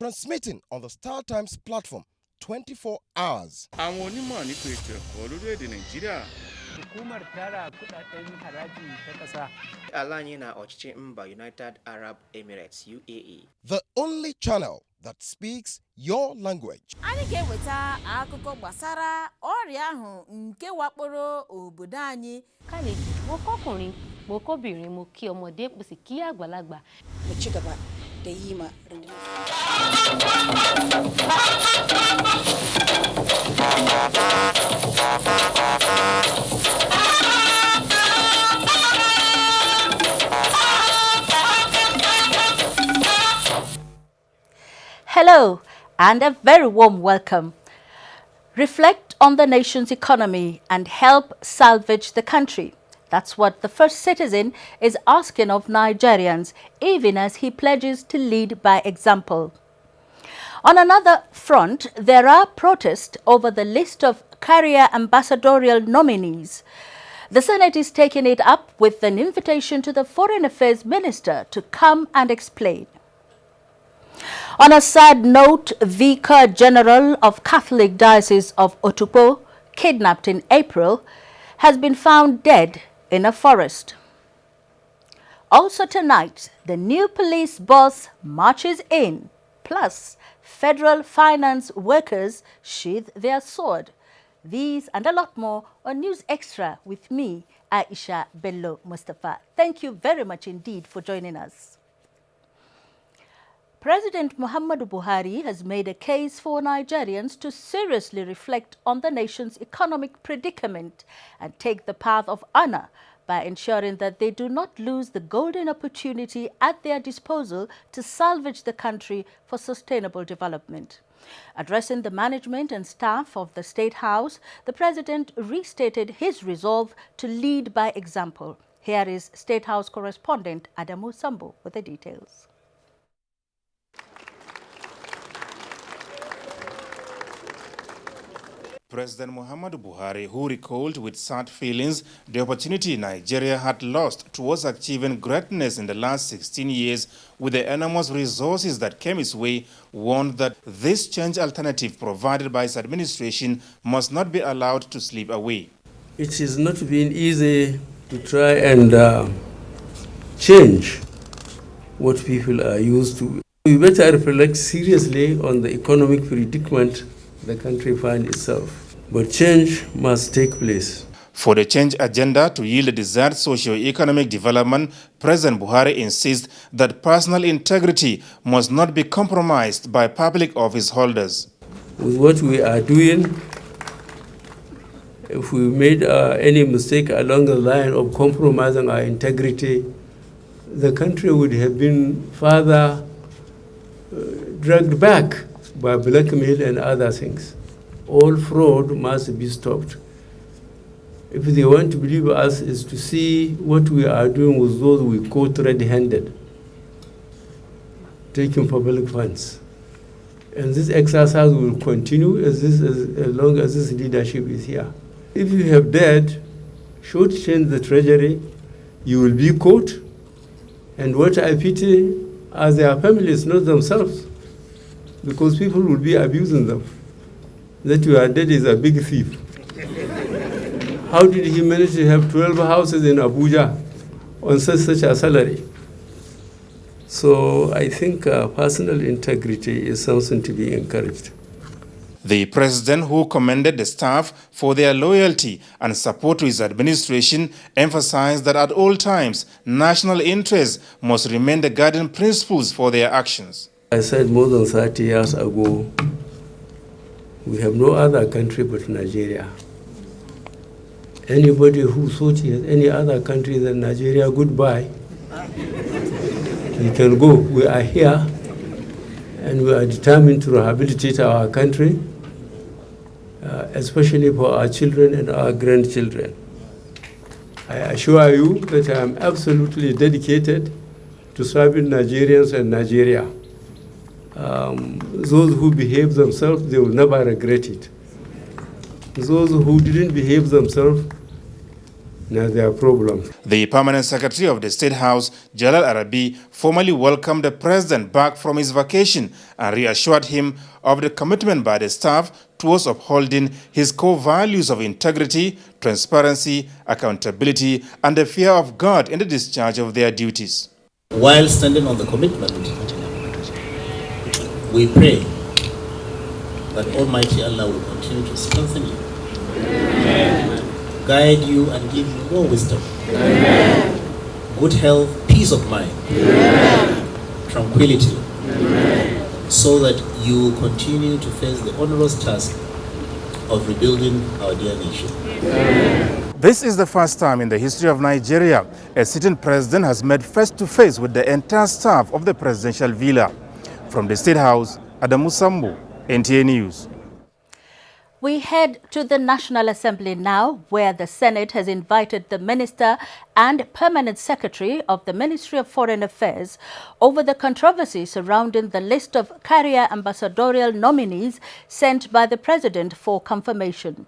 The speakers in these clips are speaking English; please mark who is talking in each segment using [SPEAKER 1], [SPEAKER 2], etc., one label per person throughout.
[SPEAKER 1] transmitting on the Star Times platform 24 hours.
[SPEAKER 2] Àwọn onímọ̀ nípa ètò ẹ̀kọ́ lórílẹ̀-èdè Nàìjíríà.
[SPEAKER 3] Hukumar tara kudaden haraji ta ƙasa.
[SPEAKER 4] Alanye na ọchịchị mba United Arab Emirates UAE.
[SPEAKER 1] The only channel that speaks your language.
[SPEAKER 5] Anyị ga-eweta akụkọ gbasara ọrịa ahụ nke wakporo obodo anyị.
[SPEAKER 6] Kálejò, mo kọ́kùnrin, mo kóbìnrin, mo kí ọmọdé, mo sì kí àgbàlagbà.
[SPEAKER 7] Mu ci gaba da yi ma rundunar.
[SPEAKER 6] Hello, and a very warm welcome. Reflect on the nation's economy and help salvage the country. That's what the first citizen is asking of Nigerians, even as he pledges to lead by example. On another front, there are protests over the list of career ambassadorial nominees. The Senate is taking it up with an invitation to the Foreign Affairs Minister to come and explain. On a sad note, Vicar General of Catholic Diocese of Otukpo, kidnapped in April, has been found dead in a forest. Also tonight, the new police bus marches in, plus federal finance workers sheath their sword. These and a lot more on News Extra with me, Aisha Bello Mustafa. Thank you very much indeed for joining us. President Muhammadu Buhari has made a case for Nigerians to seriously reflect on the nation's economic predicament and take the path of honor by ensuring that they do not lose the golden opportunity at their disposal to salvage the country for sustainable development. Addressing the management and staff of the State House, the President restated his resolve to lead by example. Here is State House correspondent Adamu Sambo with the details.
[SPEAKER 2] President Muhammadu Buhari, who recalled with sad feelings the opportunity Nigeria had lost towards achieving greatness in the last 16 years with the enormous resources that came its way, warned that this change alternative provided by his administration must not be allowed to slip away.
[SPEAKER 8] It is not been easy to try and change what people are used to. We better reflect seriously on the economic predicament the country finds itself. But change must take place.
[SPEAKER 2] For the change agenda to yield desired socio-economic development, President Buhari insists that personal integrity must not be compromised by public office holders.
[SPEAKER 8] With what we are doing, if we made any mistake along the line of compromising our integrity, the country would have been further dragged back by blackmail and other things. All fraud must be stopped. If they want to believe us, is to see what we are doing with those we caught red-handed, taking public funds. And this exercise will continue as long as this leadership is here. If you have dared shortchange the treasury, you will be caught. And what I pity are their families, not themselves, because people will be abusing them. That your dad is a big thief. How did he manage to have 12 houses in Abuja on such a salary? So I think personal integrity is something to be encouraged.
[SPEAKER 2] The president, who commended the staff for their loyalty and support to his administration, emphasized that at all times, national interests must remain the guiding principles for their actions.
[SPEAKER 8] I said more than 30 years ago, we have no other country but Nigeria. Anybody who thought he has any other country than Nigeria, goodbye. You can go. We are here, and we are determined to rehabilitate our country, especially for our children and our grandchildren. I assure you that I am absolutely dedicated to serving Nigerians and Nigeria. Those who behave themselves, they will never regret it. Those who didn't behave themselves, Now there are problems.
[SPEAKER 2] The permanent secretary of the State House, Jalal Arabi, formally welcomed the president back from his vacation and reassured him of the commitment by the staff towards upholding his core values of integrity, transparency, accountability, and the fear of God in the discharge of their duties.
[SPEAKER 9] While standing on the commitment, we pray that Almighty Allah will continue to strengthen you, guide you, and give you more wisdom, good health, peace of mind, tranquility, so that you will continue to face the onerous task of rebuilding our dear nation.
[SPEAKER 2] This is the first time in the history of Nigeria a sitting president has met face-to-face with the entire staff of the presidential villa. From the State House, Adamu Sambu, NTA News.
[SPEAKER 6] We head to the National Assembly now, where the Senate has invited the Minister and Permanent Secretary of the Ministry of Foreign Affairs over the controversy surrounding the list of career ambassadorial nominees sent by the President for confirmation.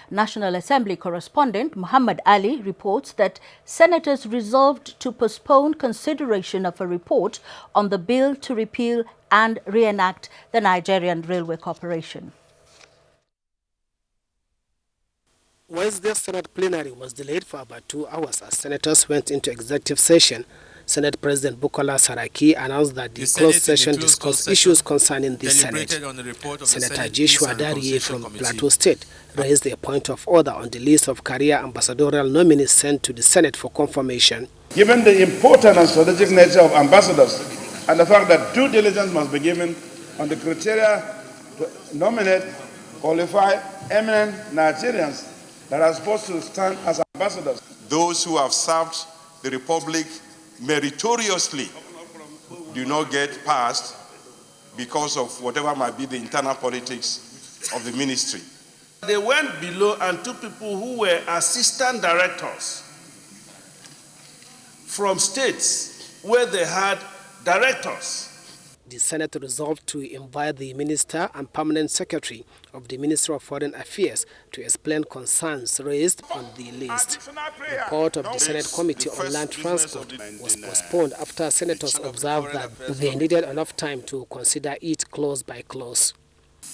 [SPEAKER 6] National Assembly correspondent Muhammad Ali reports that senators resolved to postpone consideration of a report on the bill to repeal and reenact the Nigerian Railway Corporation.
[SPEAKER 10] Wednesday's Senate plenary was delayed for about 2 hours as senators went into executive session. Senate President Bukola Saraki announced that the closed session discussed issues concerning the Senate. Senator Joshua Dariye from Plateau State raised a point of order on the list of career ambassadorial nominees sent to the Senate for confirmation.
[SPEAKER 11] Given the important and strategic nature of ambassadors and the fact that due diligence must be given on the criteria to nominate, qualify eminent Nigerians that are supposed to stand as ambassadors.
[SPEAKER 12] Those who have served the Republic meritoriously do not get passed because of whatever might be the internal politics of the ministry.
[SPEAKER 11] They went below and took people who were assistant directors from states where they had directors.
[SPEAKER 10] The Senate resolved to invite the Minister and Permanent Secretary of the Ministry of Foreign Affairs to explain concerns raised on the list. The report of the Senate Committee on Land Transport was postponed after senators observed that they needed enough time to consider it clause by clause.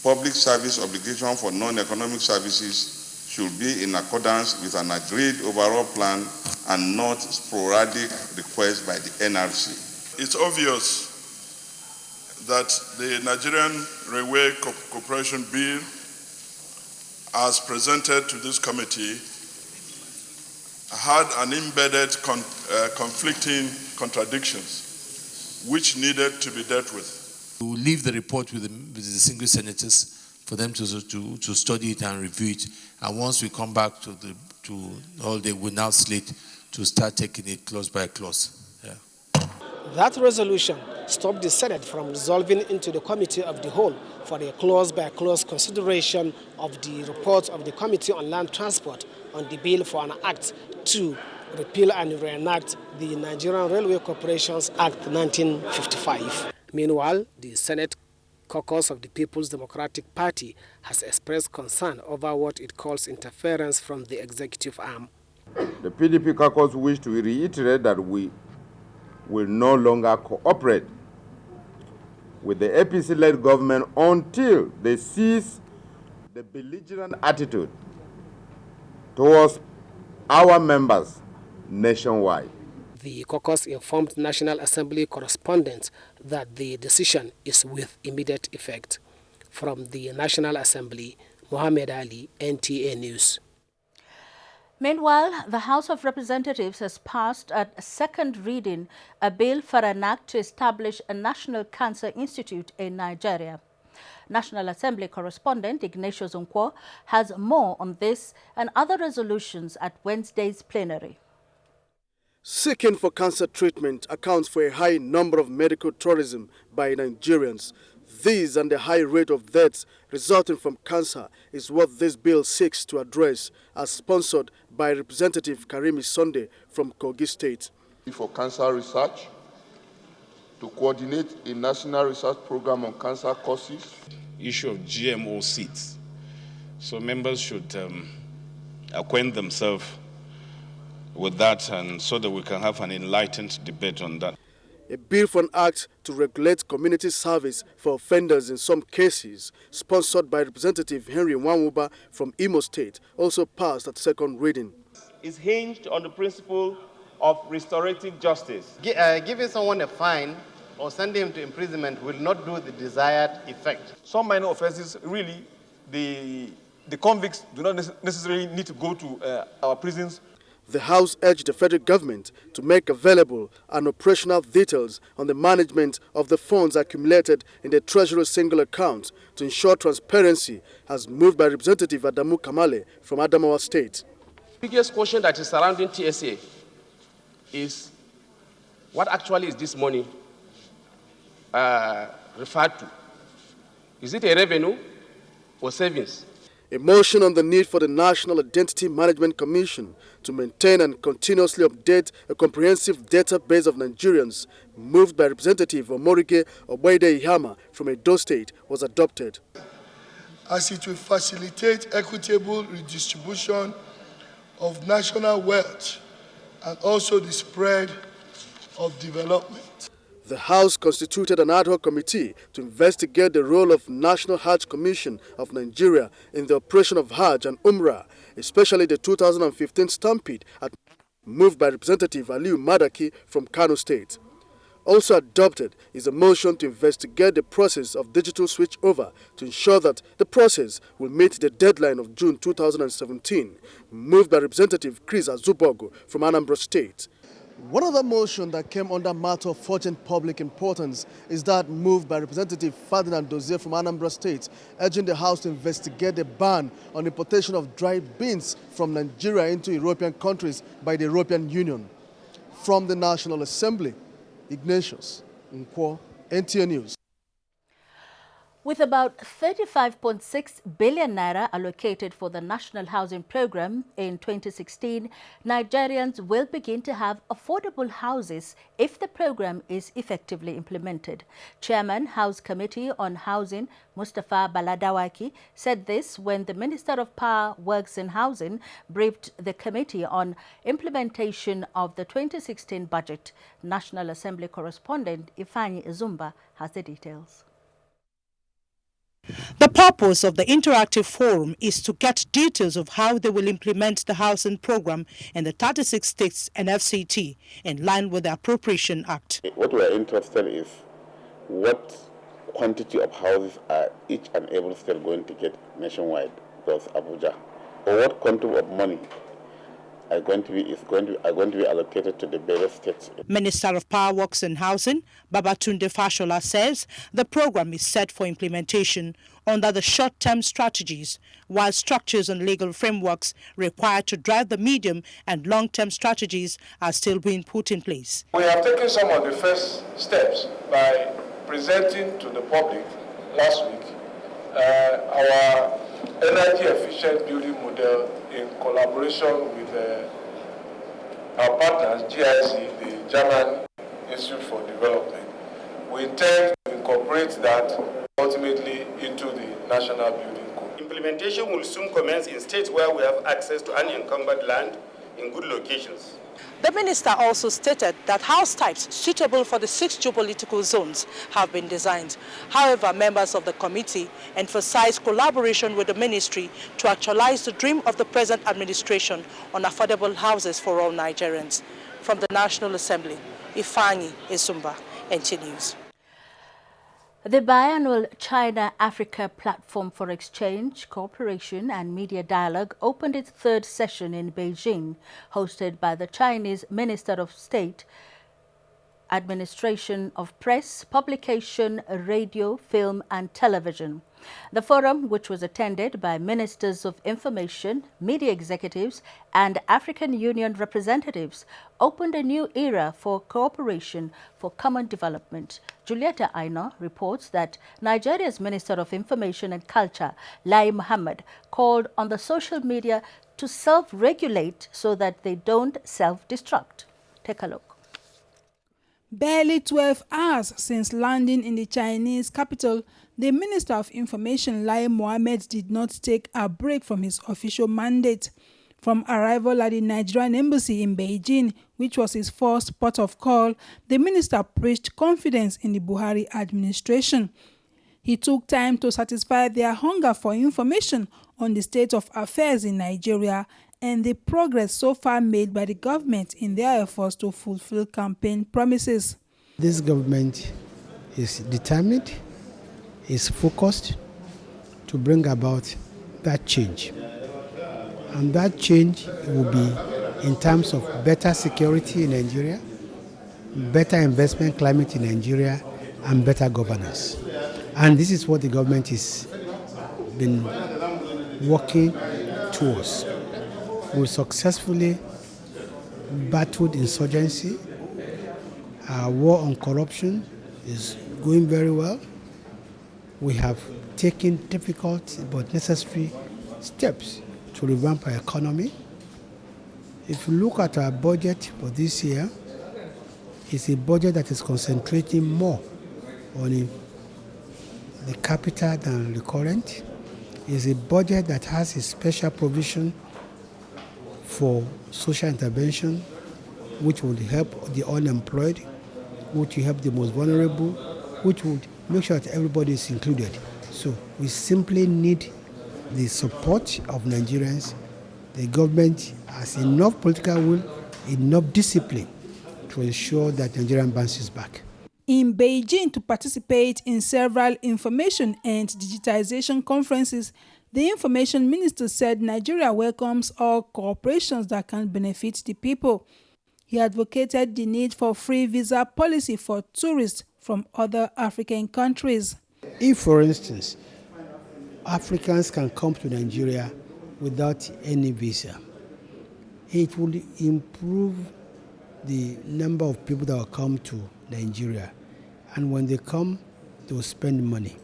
[SPEAKER 12] Public service obligation for non-economic services should be in accordance with an agreed overall plan and not sporadic requests by the NRC.
[SPEAKER 13] It's obvious that the Nigerian Railway Corporation Bill, as presented to this committee, had an embedded conflicting contradictions which needed to be dealt with.
[SPEAKER 14] We will leave the report with the single senators for them to study it and review it. And once we come back to all, they will now slate to start taking it clause by clause. Yeah.
[SPEAKER 10] That resolution stopped the Senate from resolving into the Committee of the Whole for a clause-by-clause consideration of the report of the Committee on Land Transport on the bill for an act to repeal and reenact the Nigerian Railway Corporations Act 1955. Meanwhile, the Senate caucus of the People's Democratic Party has expressed concern over what it calls interference from the executive arm.
[SPEAKER 15] The PDP caucus wish to reiterate that we will no longer cooperate with the APC-led government until they cease the belligerent attitude towards our members nationwide.
[SPEAKER 10] The caucus informed National Assembly correspondents that the decision is with immediate effect. From the National Assembly, Muhammad Ali, NTA News.
[SPEAKER 6] Meanwhile, the House of Representatives has passed at second reading a bill for an act to establish a National Cancer Institute in Nigeria. National Assembly correspondent Ignatius Nkwo has more on this and other resolutions at Wednesday's plenary.
[SPEAKER 16] Seeking for cancer treatment accounts for a high number of medical tourism by Nigerians. These and the high rate of deaths resulting from cancer is what this bill seeks to address, as sponsored by Representative Karimi Sunday from Kogi State.
[SPEAKER 17] For cancer research, to coordinate a national research program on cancer causes.
[SPEAKER 18] Issue of GMO seeds. So members should acquaint themselves with that, and so that we can have an enlightened debate on that.
[SPEAKER 16] A bill for an act to regulate community service for offenders in some cases, sponsored by Representative Henry Nwanwuba from Imo State, also passed at second reading.
[SPEAKER 19] Is hinged on the principle of restorative justice.
[SPEAKER 20] Giving someone a fine or sending him to imprisonment will not do the desired effect.
[SPEAKER 21] Some minor offenses, really, the convicts do not necessarily need to go to our prisons.
[SPEAKER 16] The House urged the federal government to make available an operational details on the management of the funds accumulated in the Treasury single account to ensure transparency, as moved by Representative Adamu Kamale from Adamawa State.
[SPEAKER 19] The biggest question that is surrounding TSA is what actually is this money referred to? Is it a revenue or savings?
[SPEAKER 16] A motion on the need for the National Identity Management Commission to maintain and continuously update a comprehensive database of Nigerians, moved by Representative Omorige Obaide Ihama from Edo State, was adopted.
[SPEAKER 22] As it will facilitate equitable redistribution of national wealth and also the spread of development.
[SPEAKER 16] The House constituted an ad hoc committee to investigate the role of National Hajj Commission of Nigeria in the operation of Hajj and Umrah, especially the 2015 stampede, moved by Representative Aliu Madaki from Kano State. Also adopted is a motion to investigate the process of digital switchover to ensure that the process will meet the deadline of June 2017, moved by Representative Chris Azubogo from Anambra State. One other motion that came under matter of urgent public importance is that moved by Representative Ferdinand Dozie from Anambra State, urging the House to investigate the ban on importation of dried beans from Nigeria into European countries by the European Union. From the National Assembly, Ignatius Nkwo, NTA News.
[SPEAKER 6] With about 35.6 billion naira allocated for the National Housing Program in 2016, Nigerians will begin to have affordable houses if the program is effectively implemented. Chairman, House Committee on Housing, Mustafa Baladawaki, said this when the Minister of Power, Works and Housing briefed the committee on implementation of the 2016 budget. National Assembly correspondent Ifeanyi Izumba has the details.
[SPEAKER 23] The purpose of the interactive forum is to get details of how they will implement the housing program in the 36 states and FCT in line with the Appropriation Act.
[SPEAKER 24] What we are interested in is what quantity of houses are each and every state going to get nationwide, plus Abuja, or what quantum of money are going to be allocated to the various states.
[SPEAKER 23] Minister of Power, Works and Housing, Babatunde Fashola, says the program is set for implementation under the short-term strategies, while structures and legal frameworks required to drive the medium and long-term strategies are still being put in place.
[SPEAKER 25] We have taken some of the first steps by presenting to the public last week our energy-efficient building model in collaboration with our partners, GIC, the German Institute for Development. We intend to incorporate that ultimately into the National Building Code.
[SPEAKER 26] Implementation will soon commence in states where we have access to unencumbered land in good locations.
[SPEAKER 23] The minister also stated that house types suitable for the 6 geopolitical zones have been designed. However, members of the committee emphasized collaboration with the ministry to actualize the dream of the present administration on affordable houses for all Nigerians. From the National Assembly, Ifeanyi Izumba, NT News.
[SPEAKER 6] The biannual China-Africa Platform for Exchange, Cooperation and Media Dialogue opened its 3rd session in Beijing, hosted by the Chinese Minister of State, Administration of Press, Publication, Radio, Film and Television. The forum, which was attended by Ministers of Information, Media Executives and African Union representatives, opened a new era for cooperation for common development. Julieta Aino reports that Nigeria's Minister of Information and Culture, Lai Mohammed, called on the social media to self-regulate so that they don't self-destruct. Take a look.
[SPEAKER 27] Barely 12 hours since landing in the Chinese capital, the Minister of Information, Lai Mohammed, did not take a break from his official mandate. From arrival at the Nigerian embassy in Beijing, which was his first port of call, the minister preached confidence in the Buhari administration. He took time to satisfy their hunger for information on the state of affairs in Nigeria and the progress so far made by the government in their efforts to fulfill campaign promises.
[SPEAKER 1] This government is determined, is focused to bring about that change. And that change will be in terms of better security in Nigeria, better investment climate in Nigeria, and better governance. And this is what the government has been working towards. We successfully battled insurgency. Our war on corruption is going very well. We have taken difficult but necessary steps to revamp our economy. If you look at our budget for this year, it's a budget that is concentrating more on the capital than the current. It's a budget that has a special provision for social intervention, which would help the unemployed, which will help the most vulnerable, which would make sure that everybody is included. So we simply need the support of Nigerians. The government has enough political will, enough discipline to ensure that Nigerian bounces back.
[SPEAKER 27] In Beijing to participate in several information and digitization conferences, the information minister said Nigeria welcomes all corporations that can benefit the people. He advocated the need for free visa policy for tourists from other African countries.
[SPEAKER 1] If, for instance, Africans can come to Nigeria without any visa, it will improve the number of people that will come to Nigeria. And when they come, they will spend money.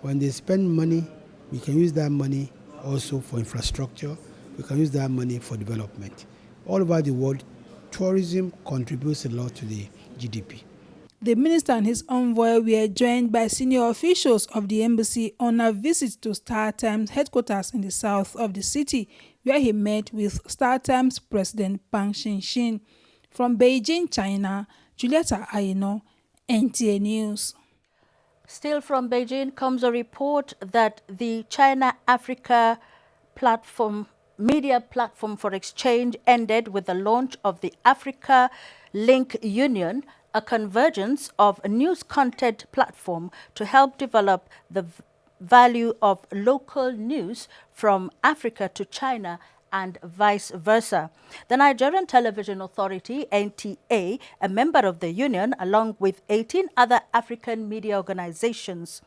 [SPEAKER 1] When they spend money, we can use that money also for infrastructure. We can use that money for development. All over the world, tourism contributes a lot to the GDP.
[SPEAKER 27] The minister and his envoy were joined by senior officials of the embassy on a visit to StarTimes headquarters in the south of the city, where he met with StarTimes President Pang Xinxin. From Beijing, China, Julieta Aino, NTA News.
[SPEAKER 6] Still from Beijing comes a report that the China-Africa media platform for exchange ended with the launch of the Africa Link Union, a convergence of a news content platform to help develop the value of local news from Africa to China and vice versa. The Nigerian Television Authority, NTA, a member of the union, along with 18 other African media organizations.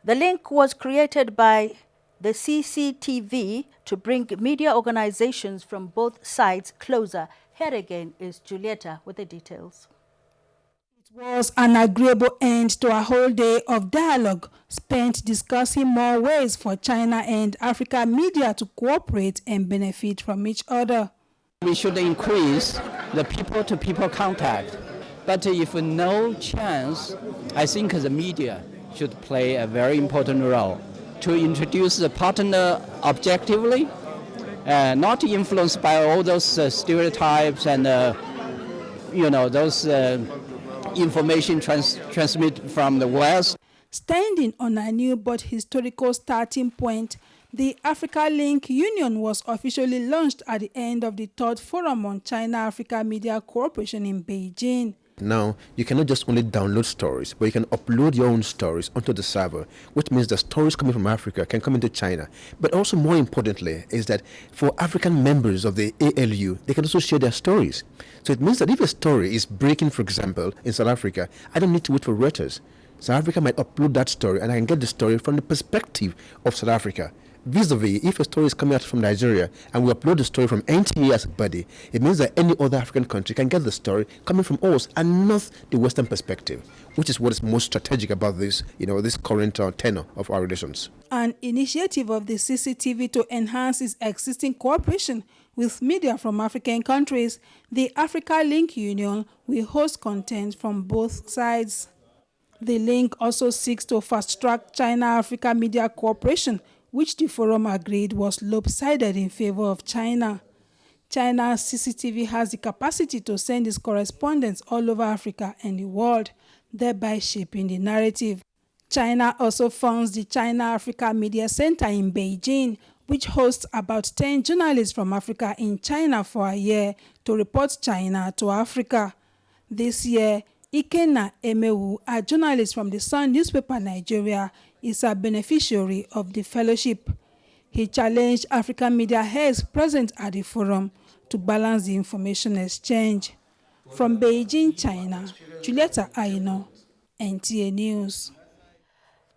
[SPEAKER 6] The link was created by the CCTV to bring media organizations from both sides closer. Here again is Julieta with the details.
[SPEAKER 27] It was an agreeable end to a whole day of dialogue spent discussing more ways for China and Africa media to cooperate and benefit from each other.
[SPEAKER 3] We should increase the people-to-people contact, but if no chance, I think the media should play a very important role to introduce the partner objectively, not influenced by all those stereotypes and those information transmitted from the West.
[SPEAKER 27] Standing on a new but historical starting point, the Africa Link Union was officially launched at the end of the third forum on China-Africa Media Cooperation in Beijing.
[SPEAKER 4] Now, you cannot just only download stories, but you can upload your own stories onto the server, which means the stories coming from Africa can come into China. But also more importantly is that for African members of the ALU, they can also share their stories. So it means that if a story is breaking, for example, in South Africa, I don't need to wait for Reuters. South Africa might upload that story and I can get the story from the perspective of South Africa. Vis-a-vis, if a story is coming out from Nigeria and we upload the story from NTA as a body, it means that any other African country can get the story coming from us and not the Western perspective, which is what is most strategic about this, this current tenor of our relations.
[SPEAKER 27] An initiative of the CCTV to enhance its existing cooperation with media from African countries, the Africa Link Union will host content from both sides. The link also seeks to fast-track China-Africa media cooperation which the forum agreed was lopsided in favor of China. China's CCTV has the capacity to send its correspondents all over Africa and the world, thereby shaping the narrative. China also funds the China-Africa Media Center in Beijing, which hosts about 10 journalists from Africa in China for a year to report China to Africa. This year, Ikenna Emewu, a journalist from the Sun newspaper Nigeria, is a beneficiary of the fellowship. He challenged African media heads present at the forum to balance the information exchange. From Beijing, China, Julieta Aino, NTA News.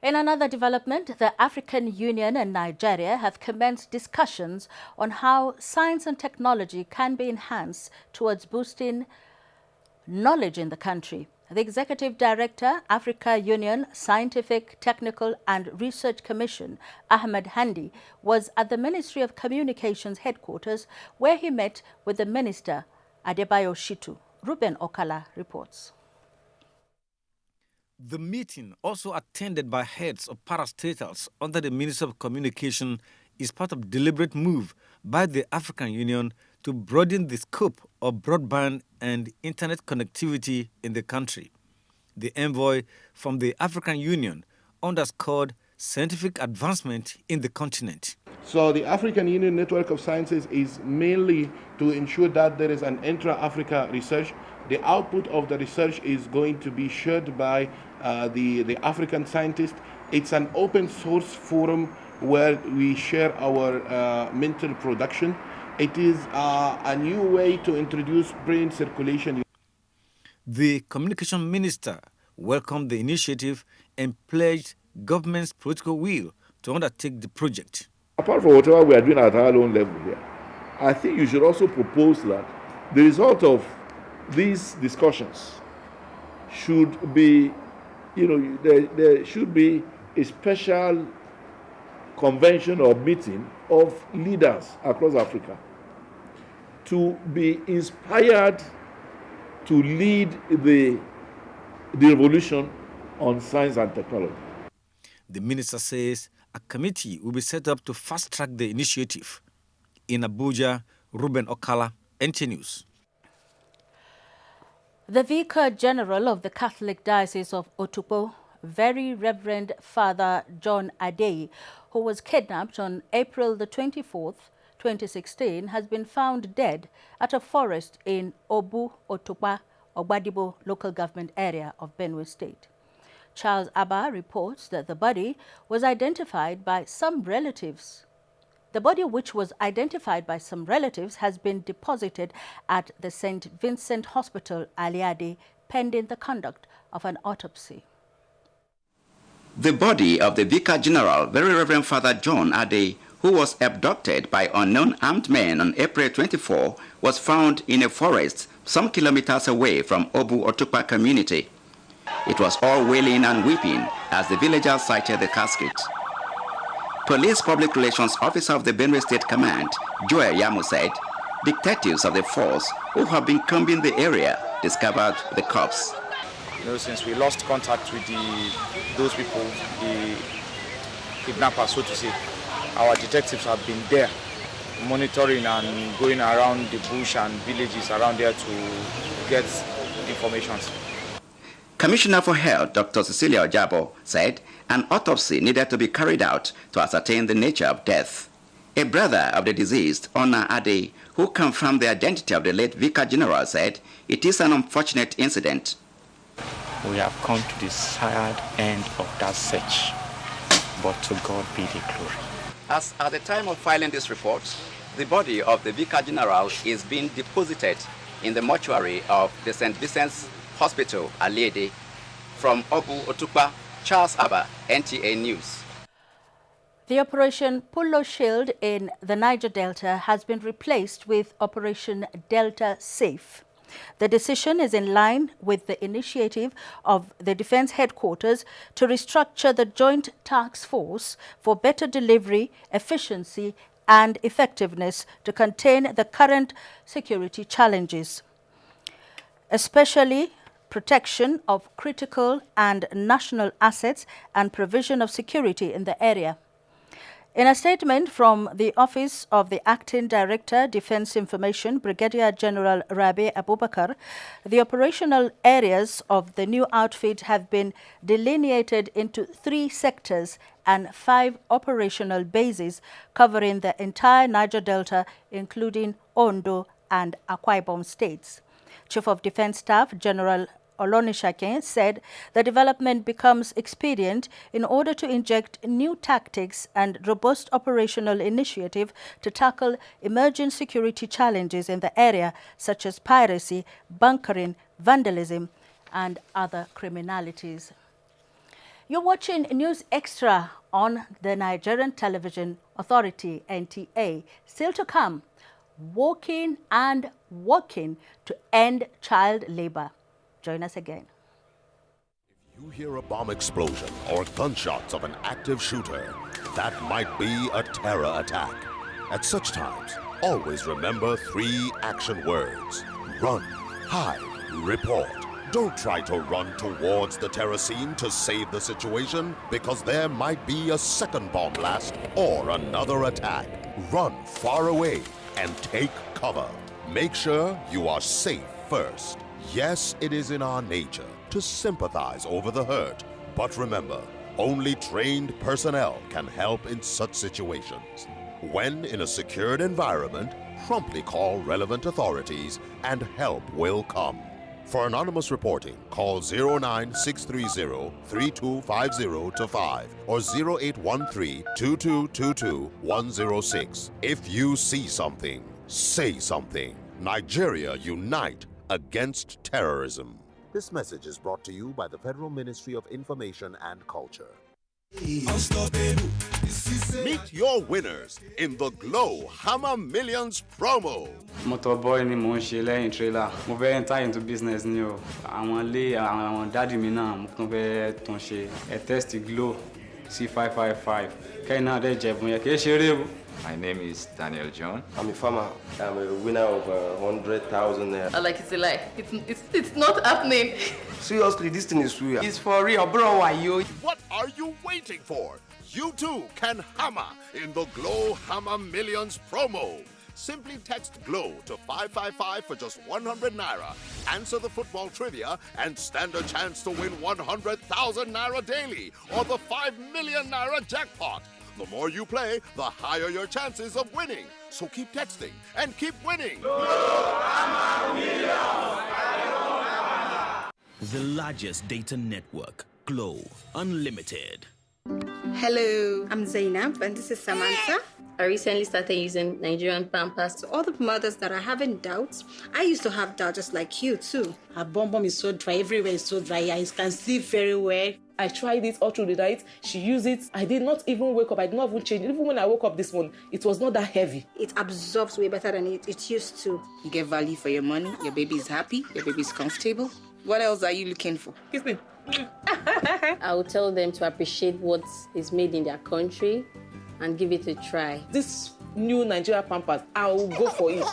[SPEAKER 6] In another development, the African Union and Nigeria have commenced discussions on how science and technology can be enhanced towards boosting knowledge in the country. The Executive Director, Africa Union Scientific, Technical and Research Commission, Ahmed Handi, was at the Ministry of Communications headquarters where he met with the Minister, Adebayo Shitu. Ruben Okala reports.
[SPEAKER 2] The meeting, also attended by heads of parastatals under the Ministry of Communication, is part of a deliberate move by the African Union to broaden the scope of broadband and internet connectivity in the country. The envoy from the African Union underscored scientific advancement in the continent.
[SPEAKER 5] So the African Union Network of Sciences is mainly to ensure that there is an intra-Africa research. The output of the research is going to be shared by the African scientists. It's an open source forum where we share our mental production. It is a new way to introduce brain circulation.
[SPEAKER 2] The communication minister welcomed the initiative and pledged government's political will to undertake the project.
[SPEAKER 7] Apart from whatever we are doing at our own level here, I think you should also propose that the result of these discussions should be, there should be a special convention or meeting of leaders across Africa to be inspired to lead the revolution on science and technology.
[SPEAKER 2] The minister says a committee will be set up to fast-track the initiative. In Abuja, Ruben Okala, NT News.
[SPEAKER 6] The Vicar General of the Catholic Diocese of Otukpo, Very Reverend Father John Adey, who was kidnapped on April the 24th, 2016, has been found dead at a forest in Obu Otukpa, Ogbadibo local government area of Benue State. Charles Abba reports that the body was identified by some relatives. The body, which was identified by some relatives, has been deposited at the St. Vincent Hospital, Aliade, pending the conduct of an autopsy.
[SPEAKER 8] The body of the Vicar General, Very Reverend Father John Adey, who was abducted by unknown armed men on April 24, was found in a forest some kilometers away from Obu Otukpa community. It was all wailing and weeping as the villagers sighted the casket. Police Public Relations Officer of the Benue State Command, Joel Yamu, said detectives of the force who have been combing the area discovered the corpse.
[SPEAKER 9] Since we lost contact with those people, the kidnappers, so to say, our detectives have been there monitoring and going around the bush and villages around there to get information.
[SPEAKER 8] Commissioner for Health, Dr. Cecilia Ojabo, said an autopsy needed to be carried out to ascertain the nature of death. A brother of the deceased, Ona Ade, who confirmed the identity of the late Vicar General, said it is an unfortunate incident.
[SPEAKER 11] We have come to the sad end of that search, but to God be the glory.
[SPEAKER 8] As at the time of filing this report, the body of the Vicar General is being deposited in the mortuary of the St. Vincent's Hospital, Aliede. From Obu Otukpa, Charles Abba, NTA News.
[SPEAKER 6] The Operation Pullo Shield in the Niger Delta has been replaced with Operation Delta Safe. The decision is in line with the initiative of the Defense Headquarters to restructure the Joint Task Force for better delivery, efficiency and effectiveness to contain the current security challenges, especially protection of critical and national assets and provision of security in the area. In a statement from the Office of the Acting Director, Defense Information, Brigadier General Rabi Abubakar, the operational areas of the new outfit have been delineated into 3 sectors and 5 operational bases covering the entire Niger Delta, including Ondo and Akwa Ibom states. Chief of Defense Staff General Olonishakin said the development becomes expedient in order to inject new tactics and robust operational initiative to tackle emerging security challenges in the area, such as piracy, bunkering, vandalism, and other criminalities. You're watching News Extra on the Nigerian Television Authority, NTA. Still to come, walking and working to end child labor. Join us again.
[SPEAKER 10] If you hear a bomb explosion or gunshots of an active shooter, that might be a terror attack. At such times, always remember 3 action words: run, hide, report. Don't try to run towards the terror scene to save the situation, because there might be a second bomb blast or another attack. Run far away and take cover. Make sure you are safe first. Yes, it is in our nature to sympathize over the hurt, but remember, only trained personnel can help in such situations. When in a secured environment, promptly call relevant authorities and help will come. For anonymous reporting, call 09630-3250-5 or 0813-2222-106. If you see something, say something. Nigeria, unite against terrorism. This message is brought to you by the Federal Ministry of Information and Culture. Meet your winners in the Glow Hammer Millions promo.
[SPEAKER 12] Motorboy ni mo ń ṣe lẹ́yìn trailer. Mo fẹ́ enter into business ni o. Àwọn daddy mi náà mo tún fẹ́ tún ṣe. Ẹ test Glow C555. Kẹ́yìn náà dẹ̀ jẹ̀bùn yẹn kì í ṣeré o.
[SPEAKER 13] My name is Daniel John.
[SPEAKER 14] I'm a farmer. I'm a winner of 100,000.
[SPEAKER 15] I like it's a lie. It's not happening.
[SPEAKER 14] Seriously, this thing is real.
[SPEAKER 15] It's for real, bro. Why you?
[SPEAKER 10] What are you waiting for? You too can hammer in the Glow Hammer Millions promo. Simply text GLOW to 555 for just 100 naira. Answer the football trivia and stand a chance to win 100,000 naira daily or the 5 million naira jackpot. The more you play, the higher your chances of winning. So keep texting and keep winning.
[SPEAKER 17] The largest data network, Glow Unlimited.
[SPEAKER 18] Hello, I'm Zainab and this is Samantha.
[SPEAKER 15] I recently started using Nigerian Pampers.
[SPEAKER 18] To all the mothers that are having doubts, I used to have doubts just like you too.
[SPEAKER 28] Her bum is so dry, everywhere is so dry, I can see very well.
[SPEAKER 29] I tried it all through the night. She used it. I did not even wake up. I did not even change it. Even when I woke up this morning, it was not that heavy.
[SPEAKER 18] It absorbs way better than it used to.
[SPEAKER 28] You get value for your money. Your baby is happy. Your baby is comfortable. What else are you looking for?
[SPEAKER 29] Kiss me.
[SPEAKER 15] I will tell them to appreciate what is made in their country and give it a try.
[SPEAKER 29] This new Nigeria Pampers, I will go for it.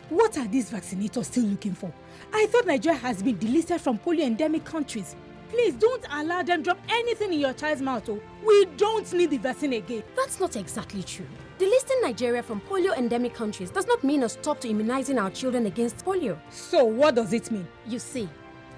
[SPEAKER 27] What are these vaccinators still looking for? I thought Nigeria has been delisted from polio-endemic countries. Please don't allow them drop anything in your child's mouth. Oh. We don't need the vaccine again.
[SPEAKER 30] That's not exactly true. Delisting Nigeria from polio-endemic countries does not mean a stop to immunizing our children against polio.
[SPEAKER 27] So what does it mean?
[SPEAKER 30] You see,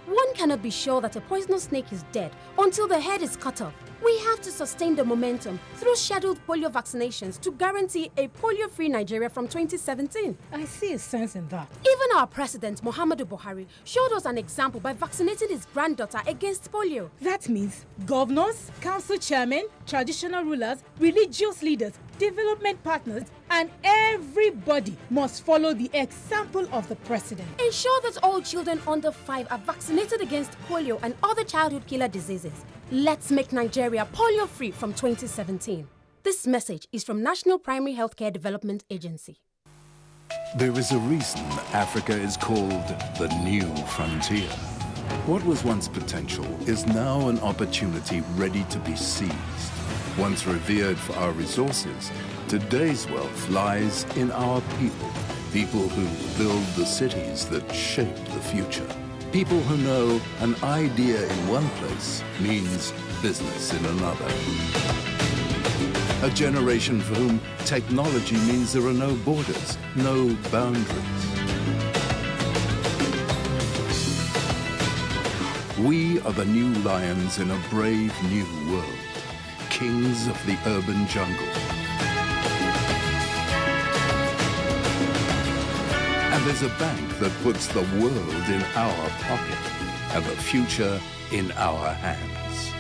[SPEAKER 30] one cannot be sure that a poisonous snake is dead until the head is cut off. We have to sustain the momentum through scheduled polio vaccinations to guarantee a polio-free Nigeria from 2017.
[SPEAKER 27] I see a sense in that.
[SPEAKER 30] Even our president, Muhammadu Buhari, showed us an example by vaccinating his granddaughter against polio.
[SPEAKER 27] That means governors, council chairmen, traditional rulers, religious leaders, development partners, and everybody must follow the example of the president.
[SPEAKER 30] Ensure that all children under 5 are vaccinated against polio and other childhood killer diseases. Let's make Nigeria polio-free from 2017. This message is from National Primary Healthcare Development Agency.
[SPEAKER 31] There is a reason Africa is called the new frontier. What was once potential is now an opportunity ready to be seized. Once revered for our resources, today's wealth lies in our people. People who build the cities that shape the future. People who know an idea in one place means business in another. A generation for whom technology means there are no borders, no boundaries. We are the new lions in a brave new world, kings of the urban jungle. And there's a bank that puts the world in our pocket and the future in our hands.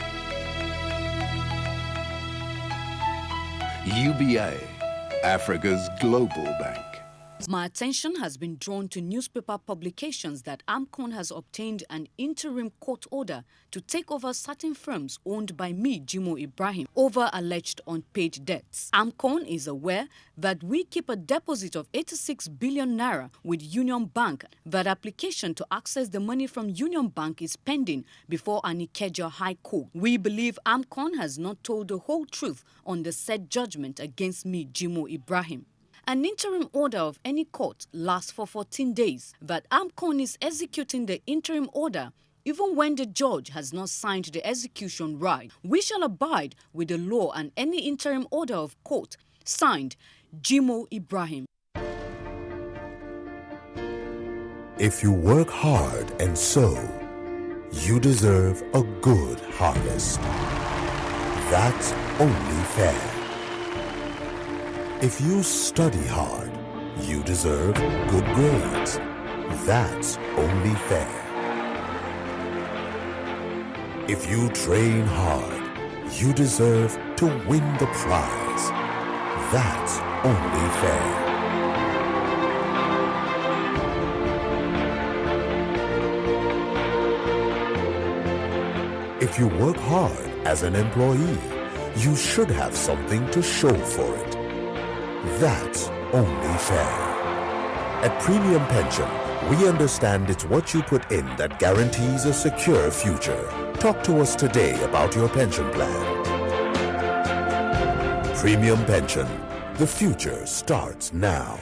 [SPEAKER 31] UBA, Africa's global bank.
[SPEAKER 1] My attention has been drawn to newspaper publications that AMCON has obtained an interim court order to take over certain firms owned by me, Jimo Ibrahim, over alleged unpaid debts. AMCON is aware that we keep a deposit of 86 billion naira with Union Bank. That application to access the money from Union Bank is pending before an Ikeja High Court. We believe AMCON has not told the whole truth on the said judgment against me, Jimo Ibrahim. An interim order of any court lasts for 14 days. That AMCON is executing the interim order even when the judge has not signed the execution right. We shall abide with the law and any interim order of court. Signed, Jimo Ibrahim.
[SPEAKER 10] If you work hard and sow, you deserve a good harvest. That's only fair. If you study hard, you deserve good grades. That's only fair. If you train hard, you deserve to win the prize. That's only fair. If you work hard as an employee, you should have something to show for it. That's only fair. At Premium Pension, we understand it's what you put in that guarantees a secure future. Talk to us today about your pension plan. Premium Pension. The future starts now.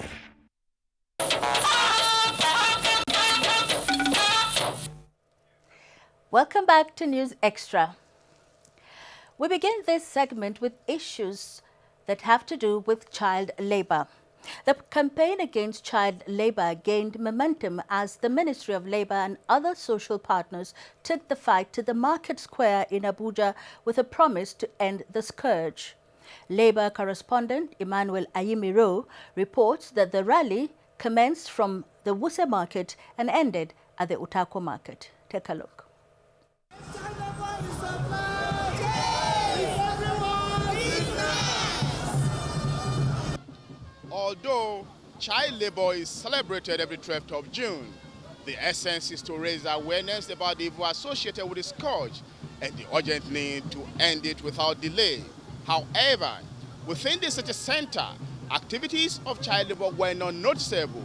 [SPEAKER 6] Welcome back to News Extra. We begin this segment with issues that have to do with child labor. The campaign against child labor gained momentum as the Ministry of Labor and other social partners took the fight to the market square in Abuja with a promise to end the scourge. Labor correspondent Emmanuel Ayimiro reports that the rally commenced from the Wuse market and ended at the Utako market. Take a look.
[SPEAKER 3] Although child labor is celebrated every 12th of June, the essence is to raise awareness about the evil associated with the scourge and the urgent need to end it without delay. However, within the city center, activities of child labor were not noticeable,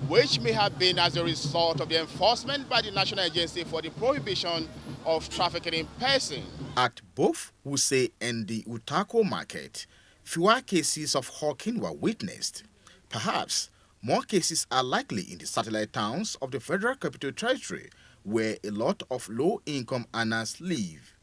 [SPEAKER 3] which may have been as a result of the enforcement by the National Agency for the Prohibition of Trafficking in Persons.
[SPEAKER 16] At both Wuse and the Utako market, fewer cases of hawking were witnessed. Perhaps more cases are likely in the satellite towns of the Federal Capital Territory, where a lot of low-income earners live.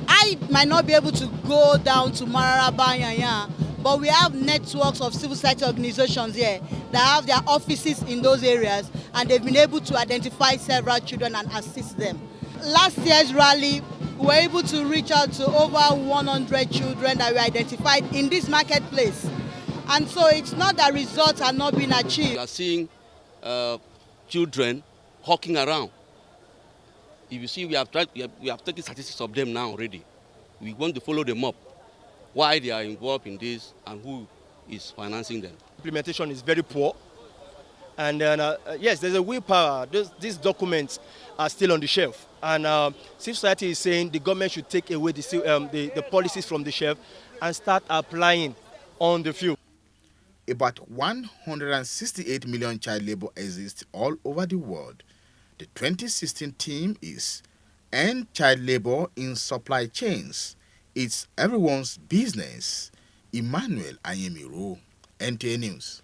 [SPEAKER 19] I might not be able to go down to Mararaba, but we have networks of civil society organizations here that have their offices in those areas, and they've been able to identify several children and assist them. Last year's rally, we were able to reach out to over 100 children that were identified in this marketplace. And so it's not that results are not being achieved.
[SPEAKER 20] We are seeing children hawking around. If you see, we have taken statistics of them now already. We want to follow them up, why they are involved in this and who is financing them.
[SPEAKER 21] Implementation is very poor. And yes, there's a willpower. These documents are still on the shelf. And civil society is saying the government should take away the policies from the shelf and start applying on the field.
[SPEAKER 16] About 168 million child labor exists all over the world. The 2016 theme is End Child Labor in Supply Chains. It's everyone's business. Emmanuel Ayemiro, NTA News.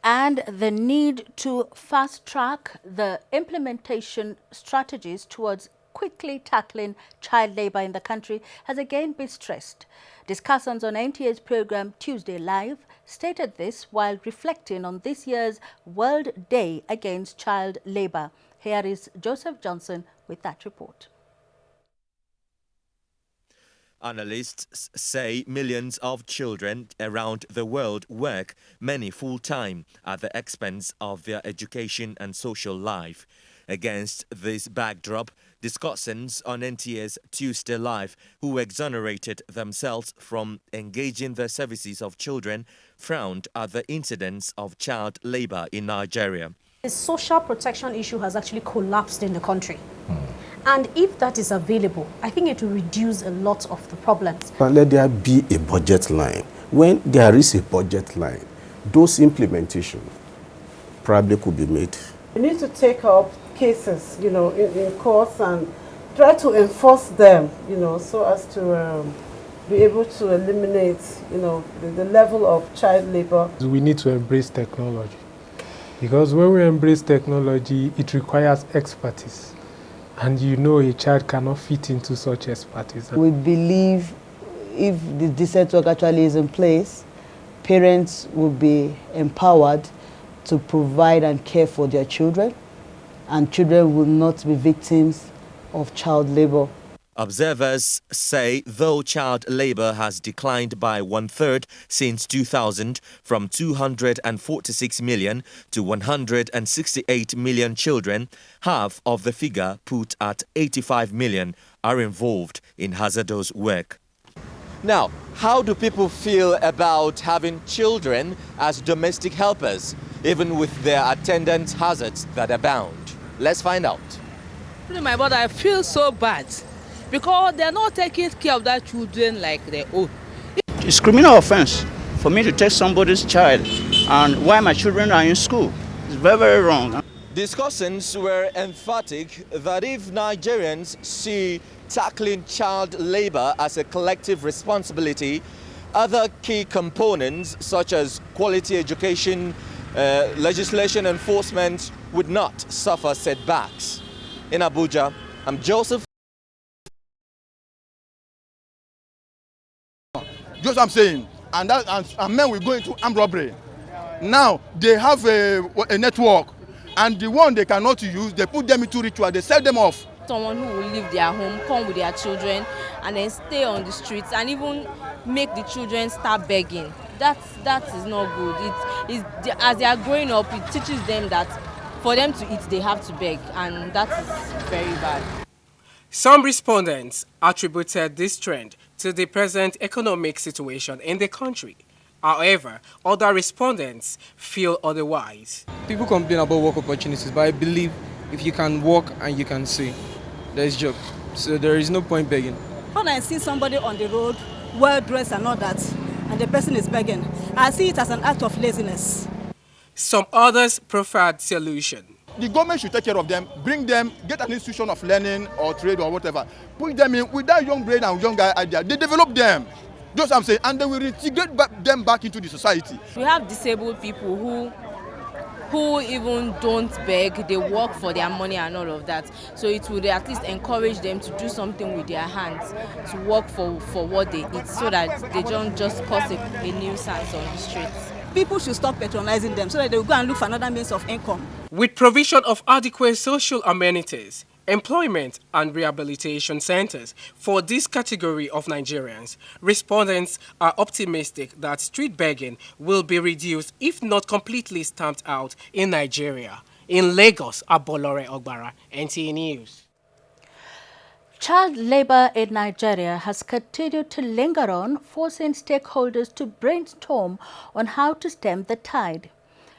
[SPEAKER 6] and the need to fast-track the implementation strategies towards quickly tackling child labor in the country has again been stressed. Discussants on NTA's program Tuesday Live stated this while reflecting on this year's World Day Against Child Labor. Here is Joseph Johnson with that report.
[SPEAKER 2] Analysts say millions of children around the world work, many full-time, at the expense of their education and social life. Against this backdrop, discussants on NTA's Tuesday Live, who exonerated themselves from engaging the services of children, frowned at the incidence of child labor in Nigeria.
[SPEAKER 30] The social protection issue has actually collapsed in the country. And if that is available, I think it will reduce a lot of the problems.
[SPEAKER 4] Let there be a budget line. When there is a budget line, those implementation probably could be made.
[SPEAKER 5] We need to take up cases, in courts and try to enforce them, so as to be able to eliminate, the level of child labor.
[SPEAKER 7] We need to embrace technology, because when we embrace technology, it requires expertise. And a child cannot fit into such expertise.
[SPEAKER 9] We believe if the decent work actually is in place, parents will be empowered to provide and care for their children, and children will not be victims of child labor.
[SPEAKER 2] Observers say though child labor has declined by 1/3 since 2000, from 246 million to 168 million children, half of the figure, put at 85 million, are involved in hazardous work. Now, how do people feel about having children as domestic helpers, even with their attendant hazards that abound? Let's find out.
[SPEAKER 11] My mother, I feel so bad, because they're not taking care of their children like their own.
[SPEAKER 22] It's criminal offense for me to take somebody's child and while my children are in school. It's very, very wrong.
[SPEAKER 2] Discussants were emphatic that if Nigerians see tackling child labor as a collective responsibility, other key components such as quality education, legislation enforcement would not suffer setbacks. In Abuja, I'm Joseph.
[SPEAKER 23] Just what I'm saying, and men will go into armed robbery. Now they have a network, and the one they cannot use, they put them into ritual, they sell them off.
[SPEAKER 24] Someone who will leave their home, come with their children, and then stay on the streets, and even make the children start begging. That is not good. As they are growing up, it teaches them that for them to eat, they have to beg, and that is very bad.
[SPEAKER 25] Some respondents attributed this trend to the present economic situation in the country. However, other respondents feel otherwise.
[SPEAKER 26] People complain about work opportunities, but I believe if you can work and you can see, there is job. So there is no point begging.
[SPEAKER 19] When I see somebody on the road, well-dressed and all that, and the person is begging, I see it as an act of laziness.
[SPEAKER 25] Some others preferred solution.
[SPEAKER 23] The government should take care of them, bring them, get an institution of learning or trade or whatever, put them in with that young brain and young idea. They develop them, just what I'm saying, and they will integrate them back into the society.
[SPEAKER 24] We have disabled people who even don't beg, they work for their money and all of that. So it would at least encourage them to do something with their hands, to work for what they eat, so that they don't just cause a nuisance on the streets.
[SPEAKER 19] People should stop patronizing them so that they will go and look for another means of income.
[SPEAKER 25] With provision of adequate social amenities, employment and rehabilitation centers for this category of Nigerians, respondents are optimistic that street begging will be reduced, if not completely stamped out, in Nigeria. In Lagos, Abolore Ogbara, NTA News.
[SPEAKER 6] Child labor in Nigeria has continued to linger on, forcing stakeholders to brainstorm on how to stem the tide.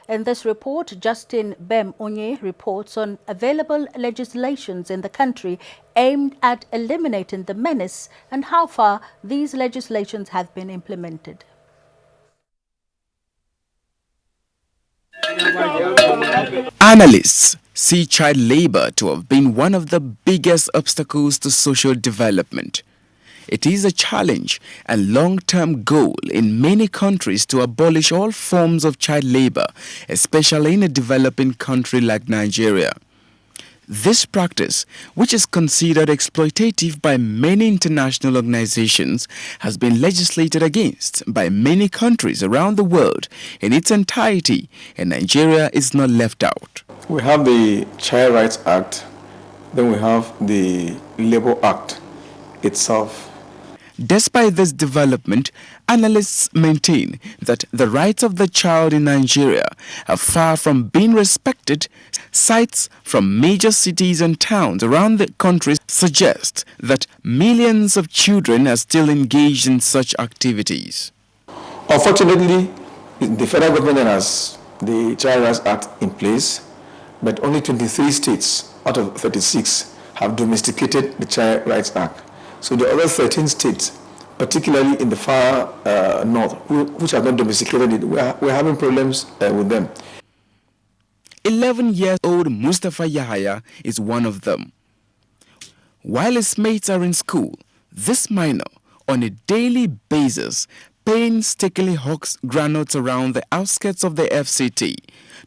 [SPEAKER 6] In this report, Justin Bem Onye reports on available legislations in the country aimed at eliminating the menace and how far these legislations have been implemented.
[SPEAKER 32] Analysts see child labor to have been one of the biggest obstacles to social development.
[SPEAKER 8] It is a challenge and long-term goal in many countries to abolish all forms of child labor, especially in a developing country like Nigeria. This practice, which is considered exploitative by many international organizations, has been legislated against by many countries around the world in its entirety, and Nigeria is not left out.
[SPEAKER 12] We have the Child Rights Act, then we have the Labour Act itself.
[SPEAKER 8] Despite this development, analysts maintain that the rights of the child in Nigeria are far from being respected. Sites from major cities and towns around the country suggest that millions of children are still engaged in such activities.
[SPEAKER 12] Unfortunately, the federal government has the Child Rights Act in place, but only 23 states out of 36 have domesticated the Child Rights Act. So the other 13 states, particularly in the far north, which have not domesticated it, we're having problems with them.
[SPEAKER 8] 11-year-old Mustafa Yahaya is one of them. While his mates are in school, this minor, on a daily basis, painstakingly hawks granules around the outskirts of the FCT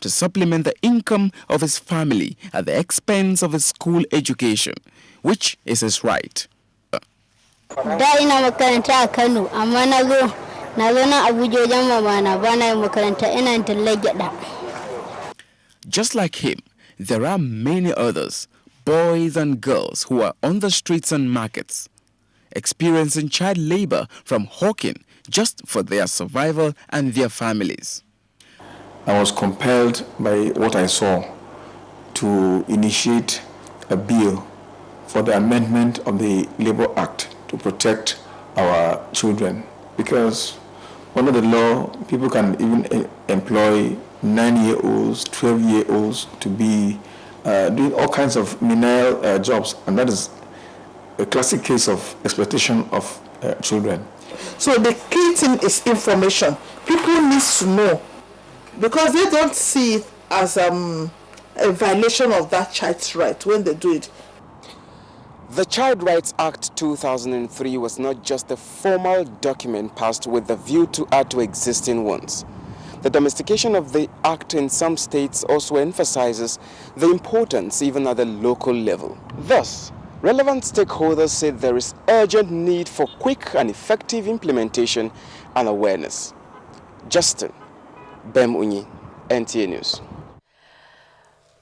[SPEAKER 8] to supplement the income of his family at the expense of his school education, which is his right.
[SPEAKER 13] Da ina makaranta a Kano, amma na zo na Abuja wajen mamana bana yin makaranta ina tallar gyada.
[SPEAKER 8] Just like him, there are many others, boys and girls, who are on the streets and markets, experiencing child labor from hawking just for their survival and their families.
[SPEAKER 12] I was compelled by what I saw to initiate a bill for the amendment of the Labour Act to protect our children, because under the law, people can even employ 9-year-olds, 12-year-olds to be doing all kinds of menial jobs, and that is a classic case of exploitation of children.
[SPEAKER 30] So the key thing is information. People need to know, because they don't see it as a violation of that child's right when they do it.
[SPEAKER 14] The Child Rights Act 2003 was not just a formal document passed with the view to add to existing ones. The domestication of the act in some states also emphasizes the importance even at the local level. Thus, relevant stakeholders said there is urgent need for quick and effective implementation and awareness. Justin Bem-Unyi, NTA News.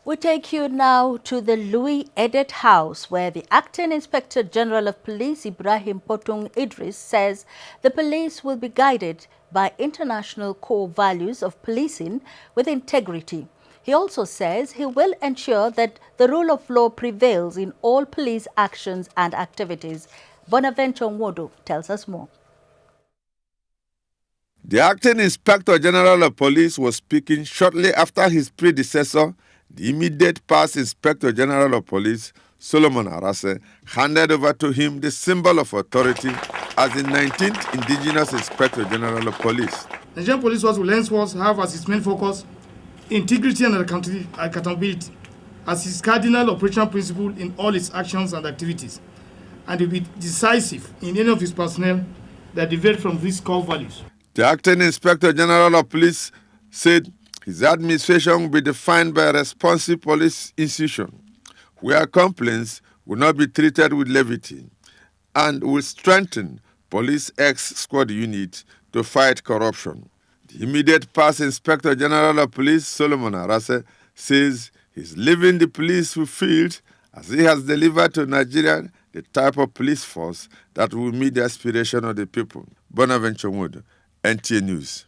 [SPEAKER 6] We take you now to the Louis Edet House, where the Acting Inspector General of Police, Ibrahim Potung Idris, says the police will be guided by international core values of policing with integrity. He also says he will ensure that the rule of law prevails in all police actions and activities. Bonaventure Nwodo tells us more.
[SPEAKER 15] The Acting Inspector General of Police was speaking shortly after his predecessor, the immediate past Inspector General of Police, Solomon Arase, handed over to him the symbol of authority as the 19th Indigenous Inspector General of Police.
[SPEAKER 17] Nigerian Police Force will henceforth have as its main focus integrity and accountability as its cardinal operational principle in all its actions and activities, and will be decisive in any of its personnel that deviate from these core values.
[SPEAKER 15] The Acting Inspector General of Police said his administration will be defined by a responsive police institution, where complaints will not be treated with levity, and will strengthen Police X-Squad unit to fight corruption. The immediate past Inspector General of Police, Solomon Arase, says he's leaving the police fulfilled as he has delivered to Nigeria the type of police force that will meet the aspiration of the people. Bonaventure Nwodo, NTA News.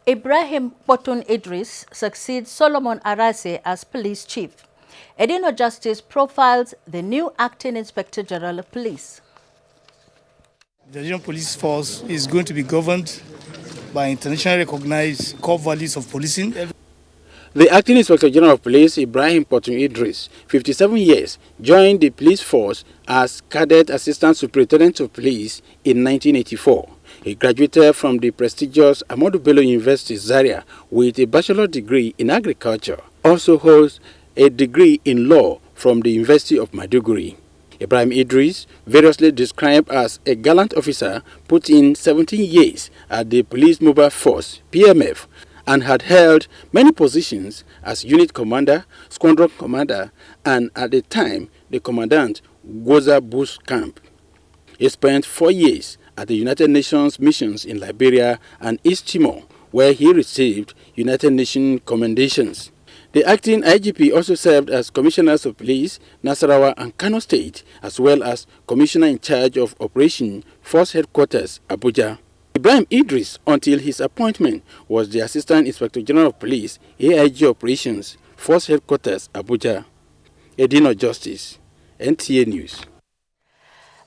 [SPEAKER 6] Ibrahim Potung Idris succeeds Solomon Arase as police chief. Edino Justice profiles the new Acting Inspector General of Police.
[SPEAKER 17] The Nigerian Police Force is going to be governed by internationally recognized core values of policing.
[SPEAKER 18] The Acting Inspector General of Police, Ibrahim Potung Idris, 57 years, joined the police force as Cadet Assistant Superintendent of Police in 1984. He graduated from the prestigious Ahmadu Bello University, Zaria, with a bachelor's degree in agriculture. Also holds a degree in law from the University of Maiduguri. Ibrahim Idris, variously described as a gallant officer, put in 17 years at the Police Mobile Force, PMF, and had held many positions as unit commander, squadron commander, and at the time, the commandant, Goza Bush Camp. He spent 4 years at the United Nations missions in Liberia and East Timor, where he received United Nations commendations. The acting IGP also served as commissioners of police, Nasarawa and Kano State, as well as commissioner in charge of Operation Force Headquarters, Abuja. Ibrahim Idris, until his appointment, was the Assistant Inspector General of Police, AIG Operations, Force Headquarters, Abuja. Edino Justice, NTA News.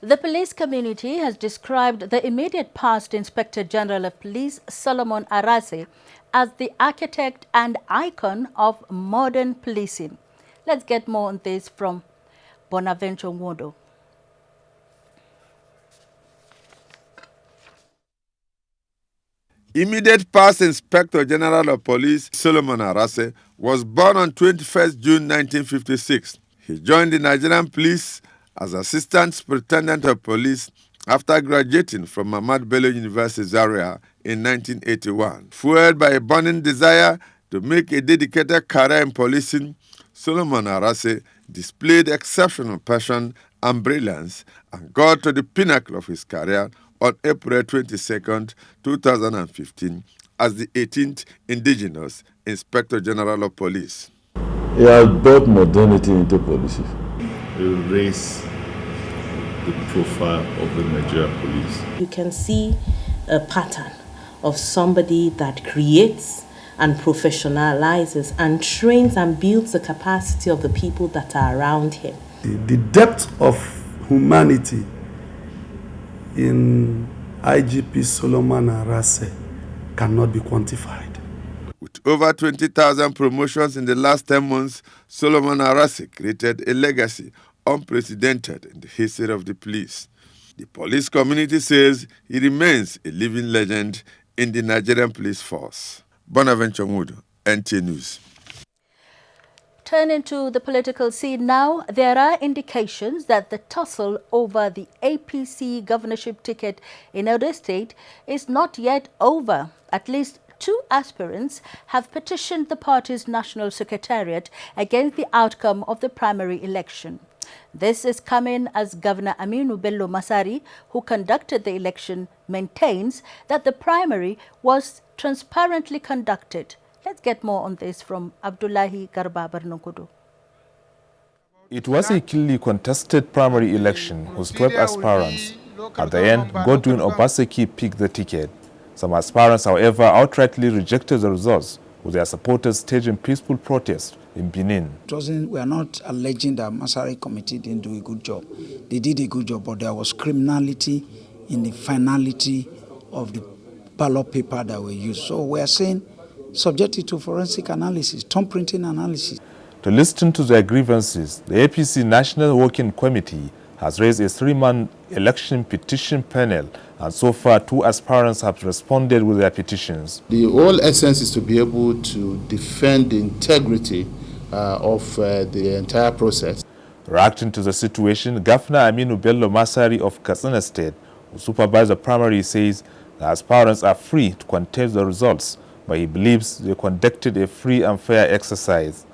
[SPEAKER 6] The police community has described the immediate past Inspector General of Police, Solomon Arase, as the architect and icon of modern policing. Let's get more on this from Bonaventure Wodo.
[SPEAKER 15] Immediate past Inspector General of Police Solomon Arase was born on 21st June 1956. He joined the Nigerian police as Assistant Superintendent of Police after graduating from Ahmadu Bello University, Zaria in 1981. Fueled by a burning desire to make a dedicated career in policing, Solomon Arase displayed exceptional passion and brilliance and got to the pinnacle of his career on April 22, 2015, as the 18th indigenous Inspector General of Police.
[SPEAKER 1] He has brought modernity into policing.
[SPEAKER 3] He will raise the profile of the Nigerian police.
[SPEAKER 4] You can see a pattern of somebody that creates and professionalizes and trains and builds the capacity of the people that are around him.
[SPEAKER 10] The depth of humanity in IGP Solomon Arase cannot be quantified.
[SPEAKER 15] With over 20,000 promotions in the last 10 months, Solomon Arase created a legacy unprecedented in the history of the police. The police community says he remains a living legend in the Nigerian police force. Bonaventure Mudo, NTA News.
[SPEAKER 6] Turning to the political scene now, there are indications that the tussle over the APC governorship ticket in Edo State is not yet over. At least 2 aspirants have petitioned the party's national secretariat against the outcome of the primary election. This is coming as Governor Aminu Bello Masari, who conducted the election, maintains that the primary was transparently conducted. Let's get more on this from Abdullahi Garba Barnokudu.
[SPEAKER 16] It was a keenly contested primary election whose 12 aspirants. At the end, Godwin Obaseki picked the ticket. Some aspirants, however, outrightly rejected the results, with their supporters staging peaceful protests in Benin.
[SPEAKER 20] We are not alleging that Masari committee didn't do a good job. They did a good job, but there was criminality in the finality of the ballot paper that were used. So we are saying subjected to forensic analysis, thumb printing analysis.
[SPEAKER 16] To listen to their grievances, the APC National Working Committee has raised a 3-man election petition panel, and so far 2 aspirants have responded with their petitions.
[SPEAKER 3] The whole essence is to be able to defend the integrity of the entire process.
[SPEAKER 16] Reacting to the situation, Governor Aminu Bello Masari of Katsina State, who supervised the primary, says the aspirants are free to contest the results, but he believes they conducted a free and fair exercise.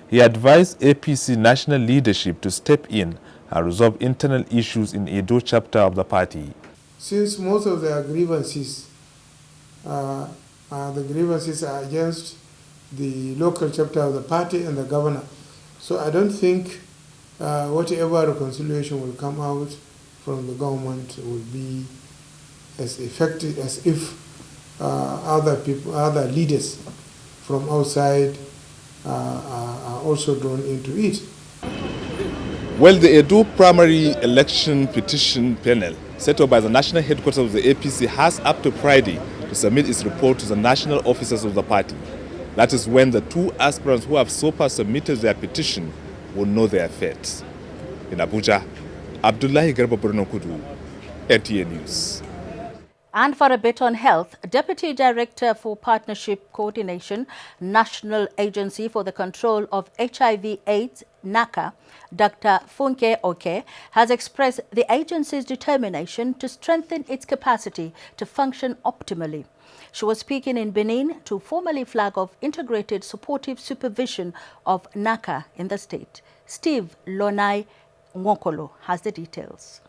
[SPEAKER 16] He advised APC national leadership to step in and resolve internal issues in Edo chapter of the party.
[SPEAKER 21] Since most of their grievances, are against the local chapter of the party and the governor, so I don't think whatever reconciliation will come out from the government will be as effective as if other leaders from outside are also drawn into it.
[SPEAKER 16] Well, the Edo primary election petition panel set up by the national headquarters of the APC has up to Friday to submit its report to the national officers of the party. That is when the 2 aspirants who have so far submitted their petition will know their fate. In Abuja, Abdullahi Garba Burnokudu, NTA News.
[SPEAKER 6] And for a bit on health, Deputy Director for Partnership Coordination, National Agency for the Control of HIV/AIDS, NACA, Dr. Funke Oke, has expressed the agency's determination to strengthen its capacity to function optimally. She was speaking in Benin to formally flag off integrated supportive supervision of NACA in the state. Steve Lonai Nwokolo has the details.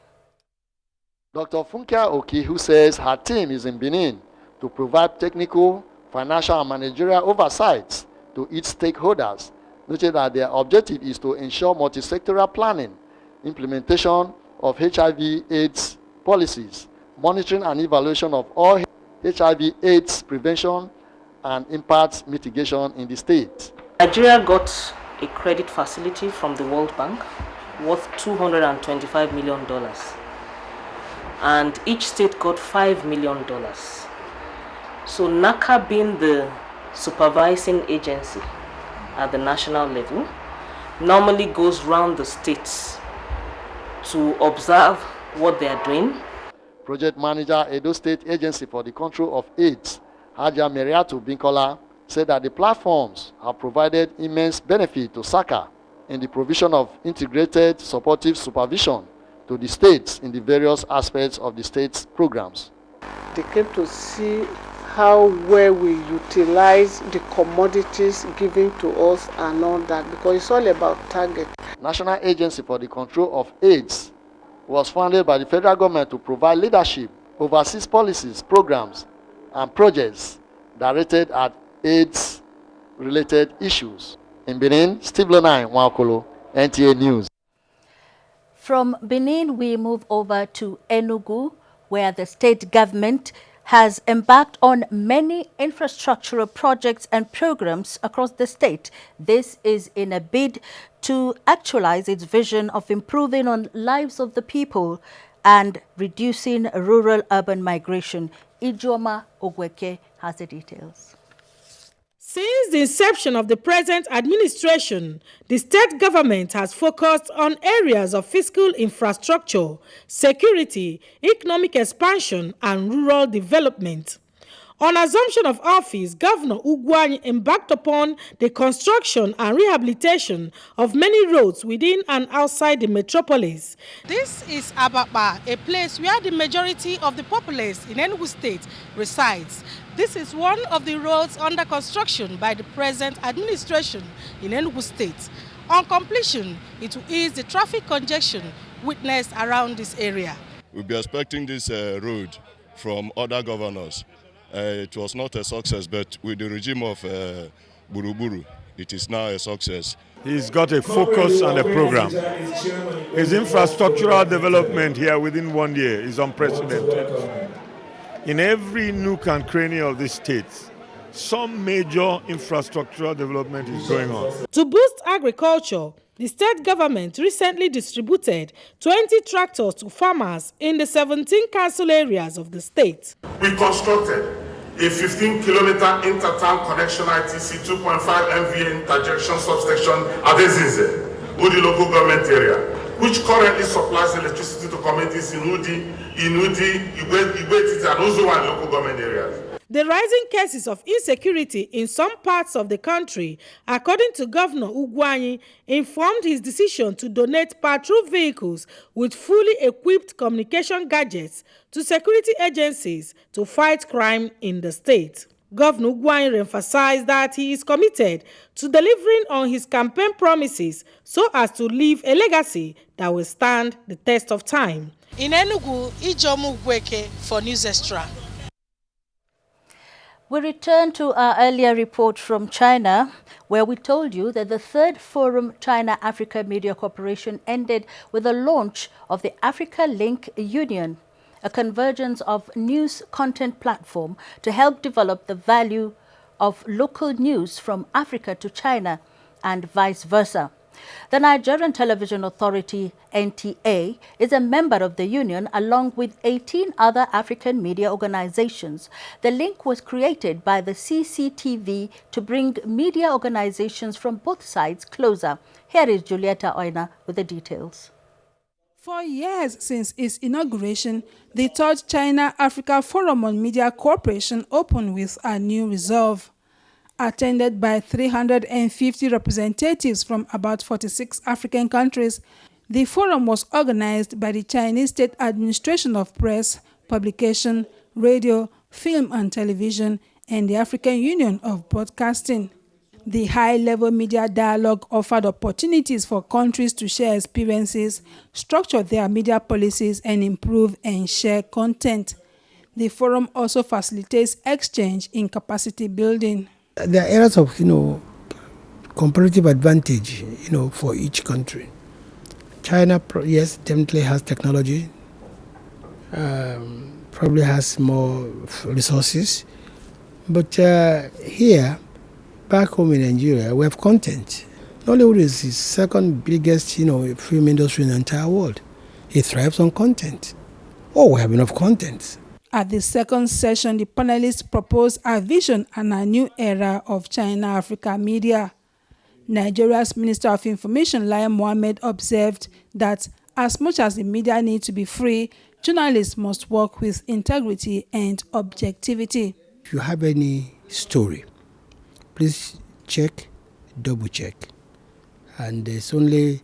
[SPEAKER 2] Dr. Funke Oki, who says her team is in Benin to provide technical, financial and managerial oversight to its stakeholders, noted that their objective is to ensure multi-sectoral planning, implementation of HIV/AIDS policies, monitoring and evaluation of all HIV/AIDS prevention and impact mitigation in the state.
[SPEAKER 4] Nigeria got a credit facility from the World Bank worth $225 million. And each state got $5 million. So NACA, being the supervising agency at the national level, normally goes round the states to observe what they are doing.
[SPEAKER 2] Project Manager, Edo State Agency for the Control of AIDS, Haja Meriatu Binkola, said that the platforms have provided immense benefit to SACA in the provision of integrated supportive supervision to the states in the various aspects of the state's programs.
[SPEAKER 5] They came to see how well we utilize the commodities given to us and all that, because it's all about target.
[SPEAKER 2] National Agency for the Control of AIDS was founded by the federal government to provide leadership, overseas policies, programs, and projects directed at AIDS-related issues. In Benin, Steve Lonai Nwokolo, NTA News.
[SPEAKER 6] From Benin, we move over to Enugu, where the state government has embarked on many infrastructural projects and programs across the state. This is in a bid to actualize its vision of improving on lives of the people and reducing rural-urban migration. Ijoma Ogweke has the details.
[SPEAKER 7] Since the inception of the present administration, the state government has focused on areas of fiscal infrastructure, security, economic expansion, and rural development. On assumption of office, Governor Ugwuanyi embarked upon the construction and rehabilitation of many roads within and outside the metropolis. This is Ababa, a place where the majority of the populace in Enugu State resides. This is one of the roads under construction by the present administration in Enugu State. On completion, it will ease the traffic congestion witnessed around this area.
[SPEAKER 9] We'll be expecting this road from other governors. It was not a success, but with the regime of Buruburu, it is now a success.
[SPEAKER 11] He's got a focus and a program. His infrastructural development here within 1 year is unprecedented. In every nook and cranny of this state, some major infrastructural development is going on.
[SPEAKER 7] To boost agriculture, the state government recently distributed 20 tractors to farmers in the 17 council areas of the state.
[SPEAKER 22] We constructed a 15-kilometer inter-town connection ITC 2.5 MVA interjection substation at Ezinze, Udi local government area, which currently supplies electricity to communities in Udi, Igwetiti, and Uzuwan local government areas.
[SPEAKER 7] The rising cases of insecurity in some parts of the country, according to Governor Ugwuanyi, informed his decision to donate patrol vehicles with fully equipped communication gadgets to security agencies to fight crime in the state. Governor Ugwuanyi emphasized that he is committed to delivering on his campaign promises so as to leave a legacy that will stand the test of time. In Enugu, Ijoma Ogweke for News Extra.
[SPEAKER 6] We return to our earlier report from China, where we told you that the third forum China-Africa Media Cooperation ended with the launch of the Africa Link Union, a convergence of news content platform to help develop the value of local news from Africa to China and vice versa. The Nigerian Television Authority, NTA, is a member of the union along with 18 other African media organizations. The link was created by the CCTV to bring media organizations from both sides closer. Here is Julieta Oina with the details.
[SPEAKER 7] For years since its inauguration, the third China-Africa Forum on Media Cooperation opened with a new resolve. Attended by 350 representatives from about 46 African countries, the forum was organized by the Chinese State Administration of Press, Publication, Radio, Film and Television, and the African Union of Broadcasting. The high-level media dialogue offered opportunities for countries to share experiences, structure their media policies, and improve and share content. The forum also facilitates exchange in capacity building.
[SPEAKER 8] There are areas of, comparative advantage, for each country. China, yes, definitely has technology, probably has more resources, but here, back home in Nigeria, we have content. Nollywood is the second biggest, film industry in the entire world. It thrives on content. Oh, we have enough content.
[SPEAKER 7] At the second session, the panelists proposed a vision and a new era of China-Africa media. Nigeria's Minister of Information, Lai Mohammed, observed that as much as the media need to be free, journalists must work with integrity and objectivity.
[SPEAKER 8] If you have any story, please check, double check. And it's only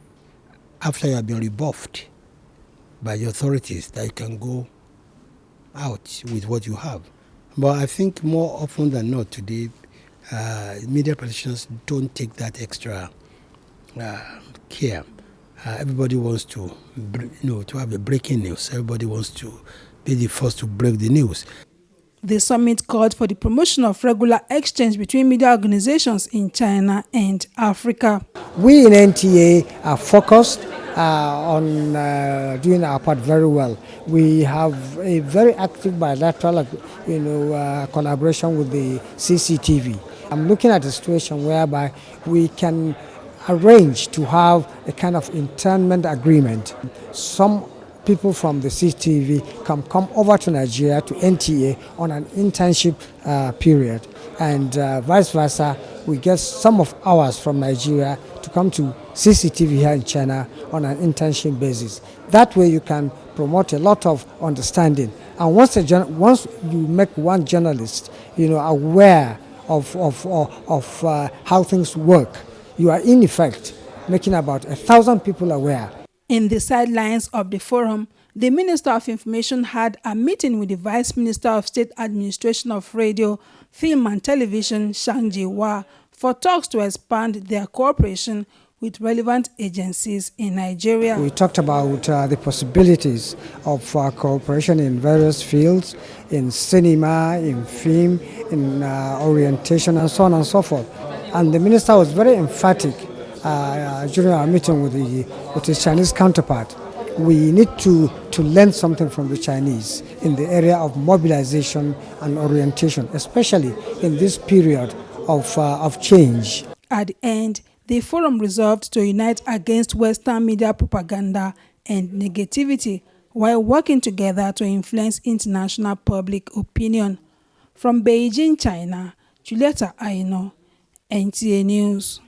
[SPEAKER 8] after you have been rebuffed by the authorities that you can go out with what you have. But I think more often than not today, media politicians don't take that extra care. Everybody wants to, to have a breaking news. Everybody wants to be the first to break the news.
[SPEAKER 7] The summit called for the promotion of regular exchange between media organizations in China and Africa.
[SPEAKER 8] We in NTA are focused on doing our part very well. We have a very active bilateral, collaboration with the CCTV. I'm looking at a situation whereby we can arrange to have a kind of internment agreement. Some people from the CCTV can come over to Nigeria, to NTA, on an internship period, and vice versa. We get some of ours from Nigeria to come to CCTV here in China on an internship basis. That way you can promote a lot of understanding. And once you make one journalist, aware of how things work, you are in effect making about 1,000 people aware.
[SPEAKER 7] In the sidelines of the forum, the Minister of Information had a meeting with the Vice Minister of State Administration of Radio, Film and Television, Shang Ji-wa, for talks to expand their cooperation with relevant agencies in Nigeria.
[SPEAKER 8] We talked about the possibilities of cooperation in various fields, in cinema, in film, in orientation, and so on and so forth. And the minister was very emphatic during our meeting with his Chinese counterpart. We need to learn something from the Chinese in the area of mobilization and orientation, especially in this period of change.
[SPEAKER 7] At the end, the forum resolved to unite against Western media propaganda and negativity while working together to influence international public opinion. From Beijing, China, Julieta Aino, NTA News.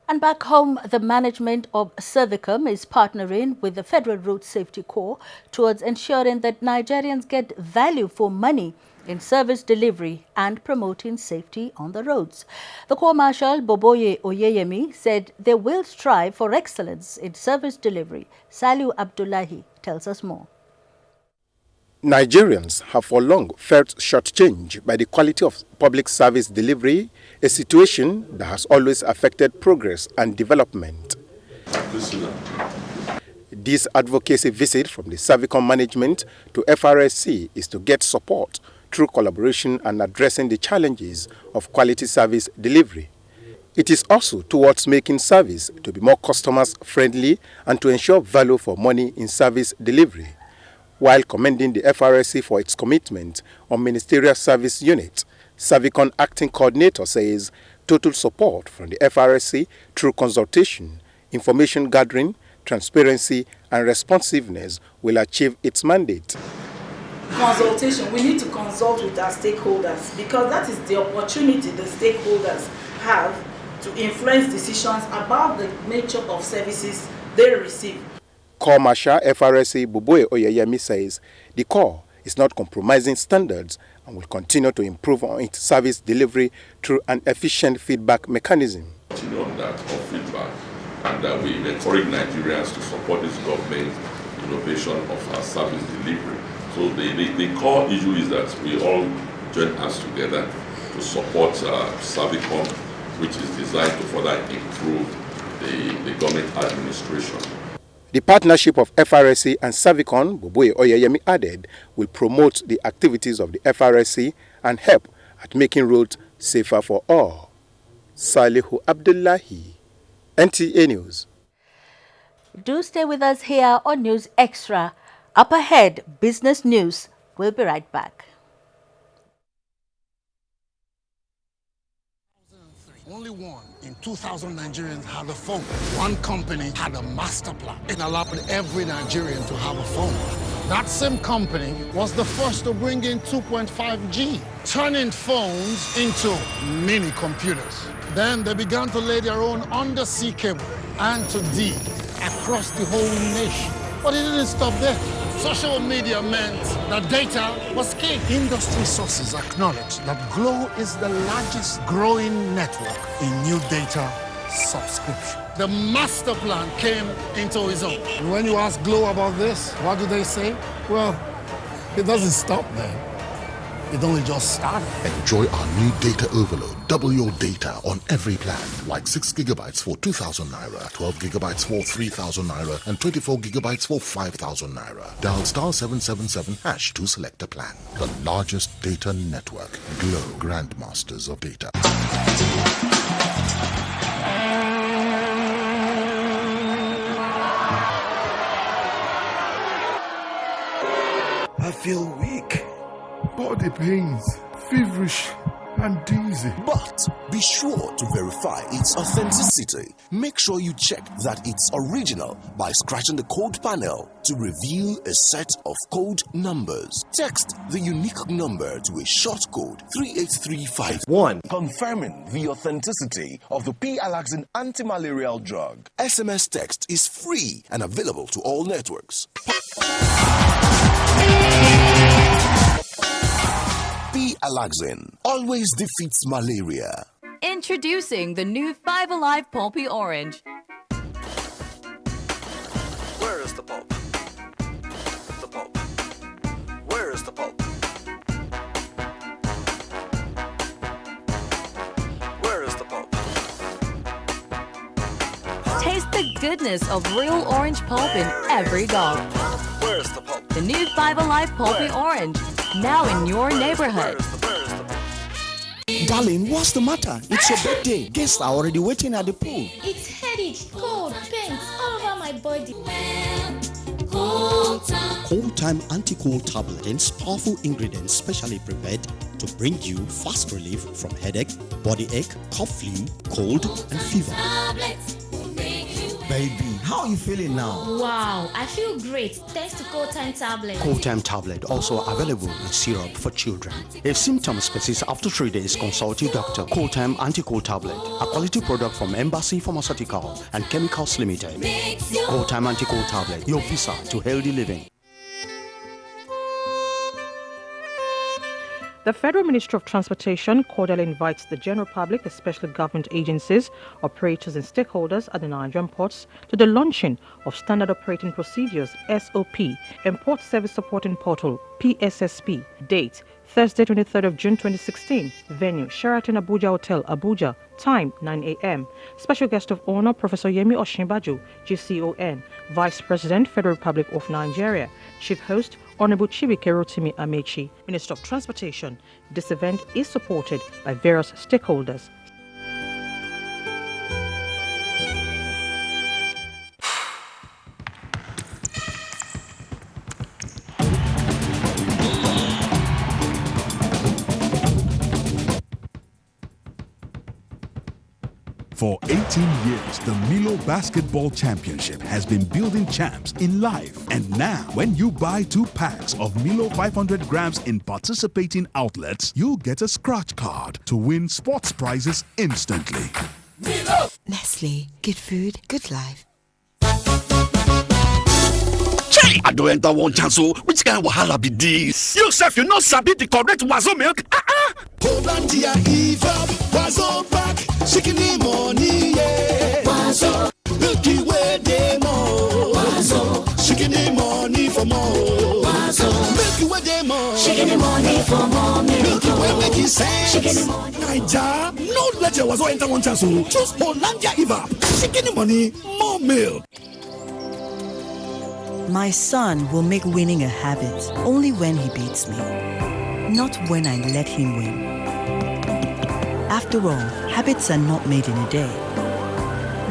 [SPEAKER 6] And back home, the management of Servicom is partnering with the Federal Road Safety Corps towards ensuring that Nigerians get value for money in service delivery and promoting safety on the roads. The Corps Marshal Boboye Oyeyemi said they will strive for excellence in service delivery. Saliu Abdullahi tells us more.
[SPEAKER 13] Nigerians have for long felt shortchanged by the quality of public service delivery, a situation that has always affected progress and development. This advocacy visit from the Servicom management to FRSC is to get support through collaboration and addressing the challenges of quality service delivery. It is also towards making service to be more customers-friendly and to ensure value for money in service delivery. While commending the FRSC for its commitment on Ministerial Service Unit, Servicom Acting Coordinator says total support from the FRSC through consultation, information gathering, transparency and responsiveness will achieve its mandate.
[SPEAKER 19] Consultation, we need to consult with our stakeholders because that is the opportunity the stakeholders have to influence decisions about the nature of services they receive.
[SPEAKER 13] Corps Marshal FRSC Buboe Oyeyemi says the Corps is not compromising standards and will continue to improve on its service delivery through an efficient feedback mechanism.
[SPEAKER 12] Continue on that of feedback, and we encourage Nigerians to support this government innovation of our service delivery. So the core issue is that we all join hands together to support Savicom, which is designed to further improve the government administration.
[SPEAKER 13] The partnership of FRSC and Savicon, Buboe Oyeyemi added, will promote the activities of the FRSC and help at making roads safer for all. Salihu Abdullahi, NTA News.
[SPEAKER 6] Do stay with us here on News Extra. Up ahead, business news. We'll be right back.
[SPEAKER 14] Only one in 2,000 Nigerians had a phone. One company had a master plan. It allowed every Nigerian to have a phone. That same company was the first to bring in 2.5G, turning phones into mini computers. Then they began to lay their own undersea cable and to dig across the whole nation. But it didn't stop there. Social media meant that data was king. Industry sources acknowledge that Glo is the largest growing network in new data subscription. The master plan came into its own. And when you ask Glo about this, what do they say? Well, it doesn't stop there. It only just started.
[SPEAKER 23] Enjoy our new data overload. Double your data on every plan. Like 6 gigabytes for 2,000 naira, 12 gigabytes for 3,000 naira, and 24 gigabytes for 5,000 naira. Dial *777# to select a plan. The largest data network. Glo, Grandmasters of Data.
[SPEAKER 24] I feel weak. Body pains, feverish, and dizzy.
[SPEAKER 25] But be sure to verify its authenticity. Make sure you check that it's original by scratching the code panel to reveal a set of code numbers. Text the unique number to a short code 38351, confirming the authenticity of the P-Alaxin anti-malarial drug. SMS text is free and available to all networks. P-Alaxin always defeats malaria.
[SPEAKER 26] Introducing the new 5 Alive Pulpy Orange.
[SPEAKER 25] Where is the pulp? The pulp. Where is the pulp? Where is the pulp?
[SPEAKER 26] Taste the goodness of real orange pulp in every gulp.
[SPEAKER 25] Where is the pulp?
[SPEAKER 26] The new 5 Alive Pulpy Orange. Now in your neighborhood.
[SPEAKER 25] Darling, what's the matter? It's your birthday. Guests are already waiting at the pool.
[SPEAKER 27] It's headache, cold, pains all over my body.
[SPEAKER 28] Cold Time Anti-Cold Tablets, powerful ingredients specially prepared to bring you fast relief from headache, body ache, cough, flu, cold, and fever.
[SPEAKER 27] Baby,
[SPEAKER 28] how are you feeling now?
[SPEAKER 27] Wow, I feel great thanks to Cold Time Tablet.
[SPEAKER 28] Cold Time Tablet also available in syrup for children. If symptoms persist after 3 days, consult your doctor. Cold Time Anti-Cold Tablet, a quality product from Embassy Pharmaceutical and Chemicals Limited. Cold Time Anti-Cold Tablet, your visa to healthy living.
[SPEAKER 29] The Federal Ministry of Transportation cordially invites the general public, especially government agencies, operators and stakeholders at the Nigerian ports to the launching of Standard Operating Procedures (SOP) and Port Service Supporting Portal (PSSP). Date: Thursday, 23rd of June 2016. Venue: Sheraton Abuja Hotel, Abuja. Time: 9 a.m. Special guest of honor: Professor Yemi Oshinbajo, GCON, Vice President, Federal Republic of Nigeria. Chief host: Honorable Chibike Rotimi Amechi, Minister of Transportation. This event is supported by various stakeholders.
[SPEAKER 30] For 18 years, the Milo Basketball Championship has been building champs in life. And now, when you buy 2 packs of Milo 500 grams in participating outlets, you'll get a scratch card to win sports prizes instantly.
[SPEAKER 31] Milo! Nestle. Good food, good life.
[SPEAKER 1] Chey, I don't enter one chance, so which kind of wahala be this? You sef, you not sabi the correct wazo milk.
[SPEAKER 3] Hollandia Eva, wazo pack, shikini money, yeah. Wazo, Milky Way demo. Wazo, shikini money for more. Wazo, Milky Way demo. Shikini money for more. Milky Way making sense. Shikini money.
[SPEAKER 1] Naija, no let your wazo enter one chance, so choose Hollandia Eva, shikini money, more milk.
[SPEAKER 4] My son will make winning a habit only when he beats me, not when I let him win. After all, habits are not made in a day.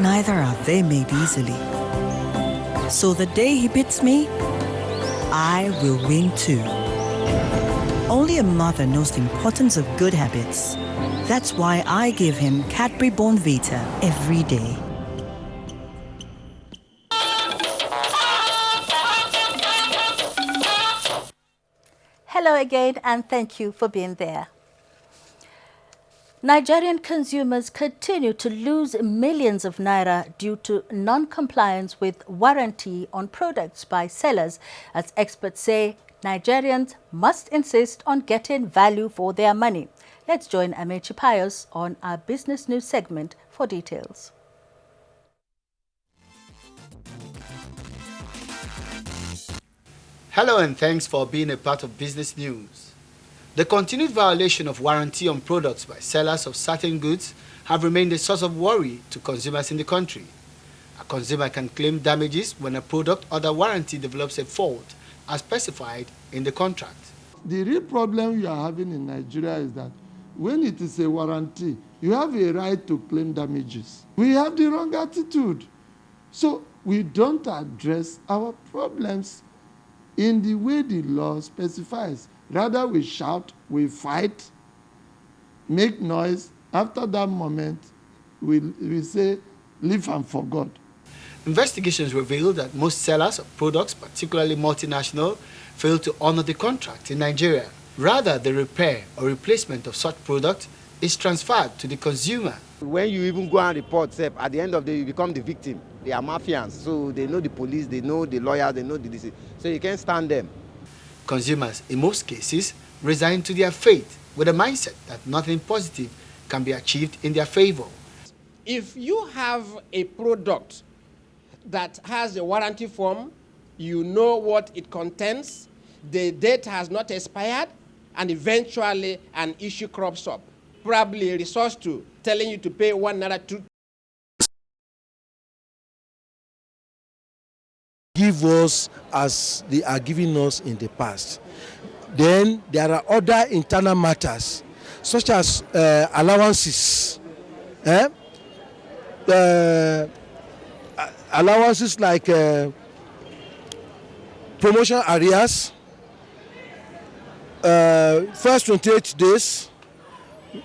[SPEAKER 4] Neither are they made easily. So the day he beats me, I will win too. Only a mother knows the importance of good habits. That's why I give him Cadbury Bonvita every day.
[SPEAKER 6] Hello again, and thank you for being there. Nigerian consumers continue to lose millions of naira due to non-compliance with warranty on products by sellers, as experts say Nigerians must insist on getting value for their money. Let's join Amechi Pius on our Business News segment for details.
[SPEAKER 10] Hello and thanks for being a part of Business News. The continued violation of warranty on products by sellers of certain goods have remained a source of worry to consumers in the country. A consumer can claim damages when a product under warranty develops a fault as specified in the contract.
[SPEAKER 24] The real problem you are having in Nigeria is that when it is a warranty, you have a right to claim damages. We have the wrong attitude. So we don't address our problems in the way the law specifies. Rather, we shout, we fight, make noise. After that moment, we say, live and forget.
[SPEAKER 10] Investigations reveal that most sellers of products, particularly multinational, fail to honor the contract in Nigeria. Rather, the repair or replacement of such product is transferred to the consumer.
[SPEAKER 15] When you even go and report, at the end of the day, you become the victim. They are mafians, so they know the police, they know the lawyers, they know the DC. So you can't stand them.
[SPEAKER 10] Consumers, in most cases, resign to their fate with a mindset that nothing positive can be achieved in their favor.
[SPEAKER 16] If you have a product that has a warranty form, you know what it contains, the date has not expired, and eventually an issue crops up, probably resorts to telling you to pay 1 naira, 2.
[SPEAKER 17] Give us as they are giving us in the past. Then there are other internal matters, such as allowances. Allowances like promotion arrears, first 28 days,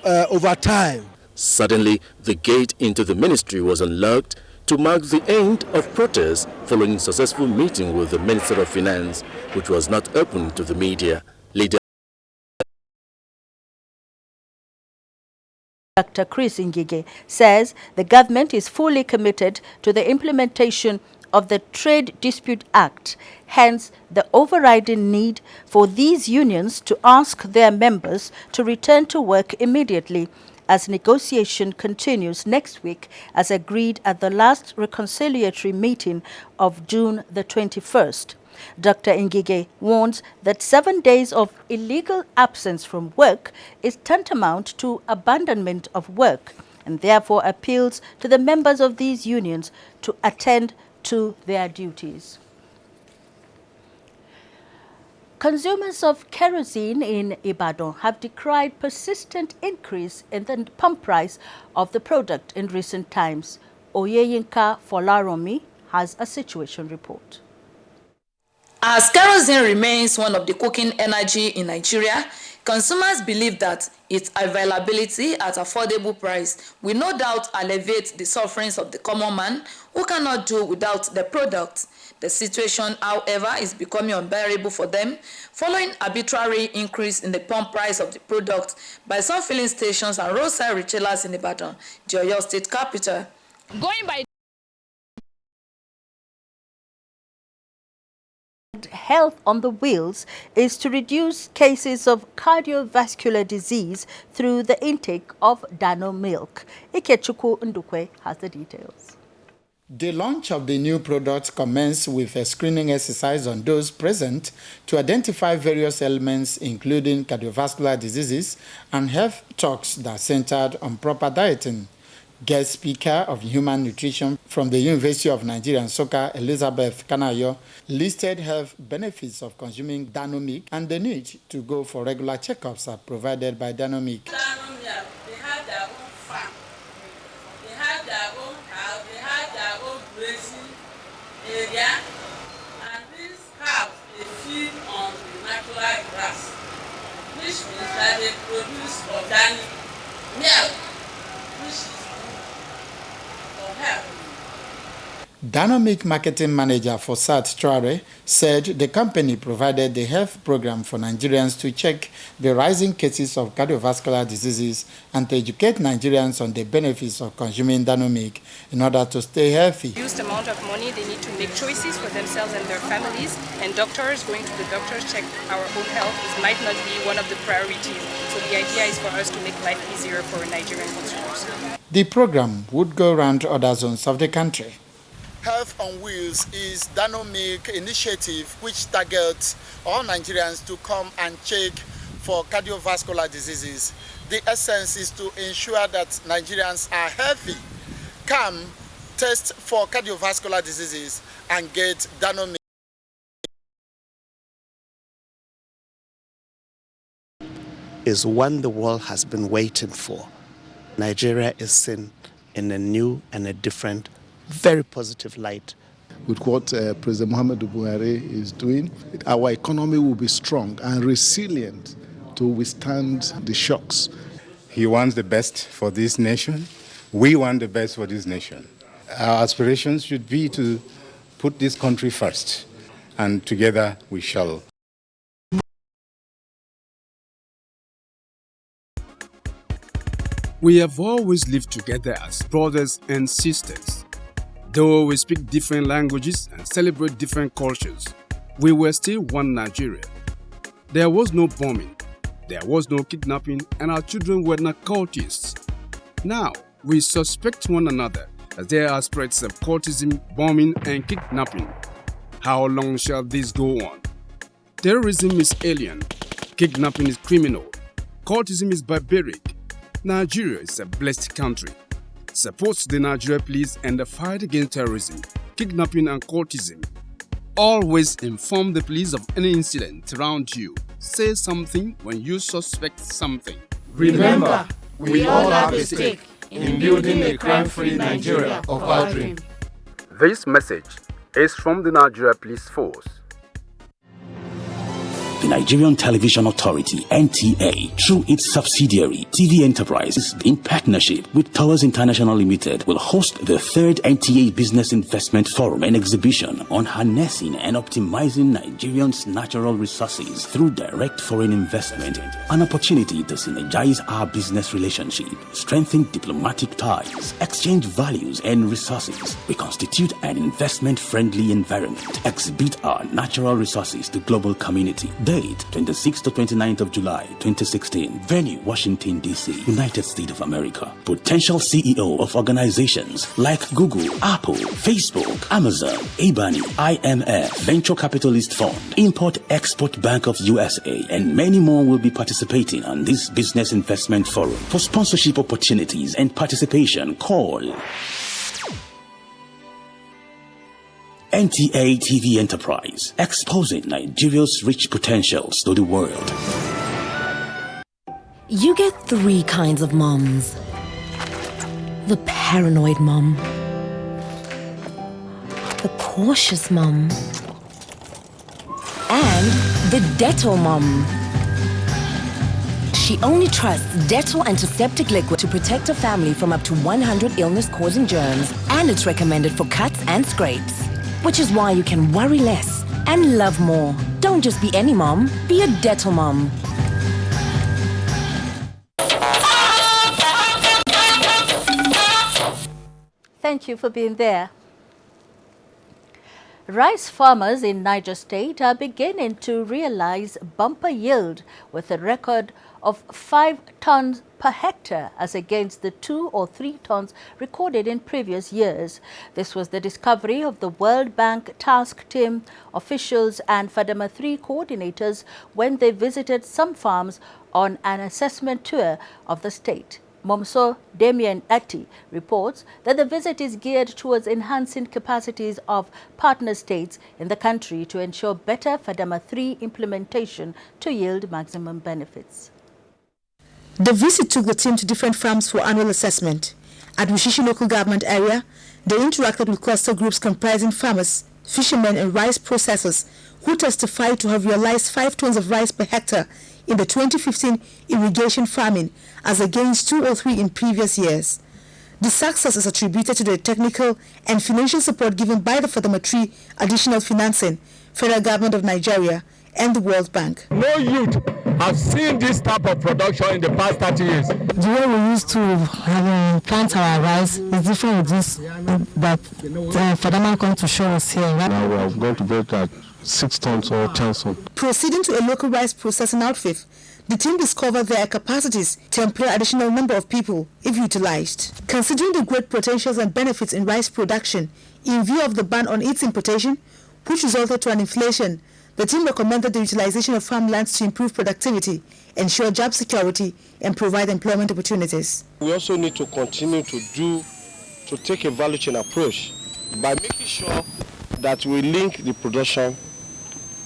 [SPEAKER 17] overtime.
[SPEAKER 18] Suddenly, the gate into the ministry was unlocked to mark the end of protests following a successful meeting with the Minister of Finance, which was not open to the media. Leader
[SPEAKER 6] Dr. Chris Ngige says the government is fully committed to the implementation of the Trade Dispute Act, hence the overriding need for these unions to ask their members to return to work immediately as negotiation continues next week as agreed at the last reconciliatory meeting of June the 21st. Dr. Ngige warns that 7 days of illegal absence from work is tantamount to abandonment of work and therefore appeals to the members of these unions to attend to their duties. Consumers of kerosene in Ibadan have decried persistent increase in the pump price of the product in recent times. Oyeyinka Folaromi has a situation report.
[SPEAKER 20] As kerosene remains one of the cooking energy in Nigeria, consumers believe that its availability at affordable price will no doubt alleviate the sufferings of the common man who cannot do without the product. The situation, however, is becoming unbearable for them following arbitrary increase in the pump price of the product by some filling stations and roadside retailers in Ibadan, the Oyo State capital.
[SPEAKER 21] Going by
[SPEAKER 6] Health on the Wheels is to reduce cases of cardiovascular disease through the intake of Dano milk. Ikechukwu Ndukwe has the details.
[SPEAKER 2] The launch of the new product commenced with a screening exercise on those present to identify various elements, including cardiovascular diseases and health talks that centered on proper dieting. Guest speaker of human nutrition from the University of Nigeria, Nsukka, Elizabeth Kanayo, listed health benefits of consuming Dano milk and the need to go for regular checkups are provided by Dano milk.
[SPEAKER 5] Dano milk, they have their own farm, they have their own house, they have their own grazing area, and these cows they feed on the natural grass, which means that they produce organic milk, which is for health.
[SPEAKER 2] Dano Milk marketing manager for Sat Traore said the company provided the health program for Nigerians to check the rising cases of cardiovascular diseases and to educate Nigerians on the benefits of consuming Dano Milk in order to stay healthy.
[SPEAKER 7] Reduced amount of money, they need to make choices for themselves and their families, and doctors, going to the doctors, check our own health, it might not be one of the priorities. So the idea is for us to make life easier for Nigerian consumers.
[SPEAKER 2] The program would go around other zones of the country. Health on Wheels is Dano Milk initiative which targets all Nigerians to come and check for cardiovascular diseases. The essence is to ensure that Nigerians are healthy, come, test for cardiovascular diseases and get Dano Milk.
[SPEAKER 8] Is one the world has been waiting for. Nigeria is seen in a new and a different, very positive light.
[SPEAKER 9] With what President Muhammadu Buhari is doing, our economy will be strong and resilient to withstand the shocks.
[SPEAKER 11] He wants the best for this nation. We want the best for this nation. Our aspirations should be to put this country first, and together we shall.
[SPEAKER 12] We have always lived together as brothers and sisters. Though we speak different languages and celebrate different cultures, we were still one Nigeria. There was no bombing, there was no kidnapping, and our children were not cultists. Now, we suspect one another as there are spreads of cultism, bombing, and kidnapping. How long shall this go on? Terrorism is alien, kidnapping is criminal, cultism is barbaric. Nigeria is a blessed country. Supports the Nigeria Police and the fight against terrorism, kidnapping and cultism. Always inform the police of any incident around you. Say something when you suspect something.
[SPEAKER 19] Remember, we all have a stake in building a crime-free Nigeria of our dream.
[SPEAKER 12] This message is from the Nigeria Police Force.
[SPEAKER 21] The Nigerian Television Authority, NTA, through its subsidiary, TV Enterprises, in partnership with Towers International Limited, will host the third NTA Business Investment Forum and exhibition on harnessing and optimizing Nigerians' natural resources through direct foreign investment, an opportunity to synergize our business relationship, strengthen diplomatic ties, exchange values and resources, reconstitute an investment-friendly environment, exhibit our natural resources to global community. Date 26th to 29th of July 2016. Venue Washington DC, United States of America. Potential CEO of organizations like Google, Apple, Facebook, Amazon, Ebony, IMF, Venture Capitalist Fund, Import Export Bank of USA, and many more will be participating on this business investment forum. For sponsorship opportunities and participation, call NTA TV Enterprise, exposing Nigeria's rich potentials to the world.
[SPEAKER 22] You get three kinds of moms. The paranoid mom, the cautious mom, and the Dettol mom. She only trusts Dettol antiseptic liquid to protect her family from up to 100 illness-causing germs, and it's recommended for cuts and scrapes. Which is why you can worry less and love more. Don't just be any mom, be a Dettol mom.
[SPEAKER 6] Thank you for being there. Rice farmers in Niger State are beginning to realize bumper yield with a record of 5 tons per hectare as against the 2 or 3 tons recorded in previous years. This was the discovery of the World Bank task team officials and FADAMA 3 coordinators when they visited some farms on an assessment tour of the state. Momso Damien Ati reports that the visit is geared towards enhancing capacities of partner states in the country to ensure better FADAMA 3 implementation to yield maximum benefits.
[SPEAKER 3] The visit took the team to different farms for annual assessment. At Wushishi local government area, they interacted with cluster groups comprising farmers, fishermen and rice processors who testified to have realized 5 tons of rice per hectare in the 2015 irrigation farming as against 2 or 3 in previous years. The success is attributed to the technical and financial support given by the FADAMA 3 additional financing, Federal Government of Nigeria and the World Bank.
[SPEAKER 13] No youth have seen this type of production in the past 30 years.
[SPEAKER 14] The way we used to plant our rice is different with this that FADAMA come to show us here. Right?
[SPEAKER 23] Now we are going to get at 6 tons or 10 tons.
[SPEAKER 3] Proceeding to a local rice processing outfit, the team discovered their capacities to employ additional number of people if utilized. Considering the great potentials and benefits in rice production, in view of the ban on its importation, which resulted to an inflation, the team recommended the utilization of farmlands to improve productivity, ensure job security, and provide employment opportunities.
[SPEAKER 23] We also need to continue to take a value chain approach by making sure that we link the production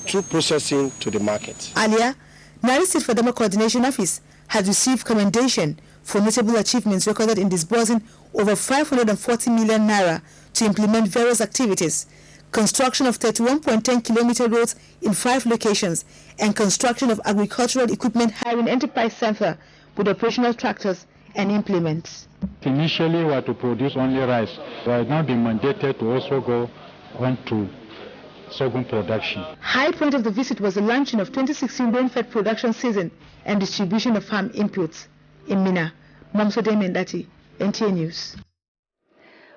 [SPEAKER 23] through processing to the market.
[SPEAKER 3] Earlier, Niger State FADAMA Coordination Office has received commendation for notable achievements recorded in disbursing over 540 million naira to implement various activities, construction of 31.10-kilometer roads in 5 locations, and construction of agricultural equipment hiring enterprise center with operational tractors and implements.
[SPEAKER 25] Initially, we were to produce only rice. We are now being mandated to also go on to sorghum production.
[SPEAKER 3] High point of the visit was the launching of 2016 rain-fed production season and distribution of farm inputs. In Mina, Momso Demendati, NTA News.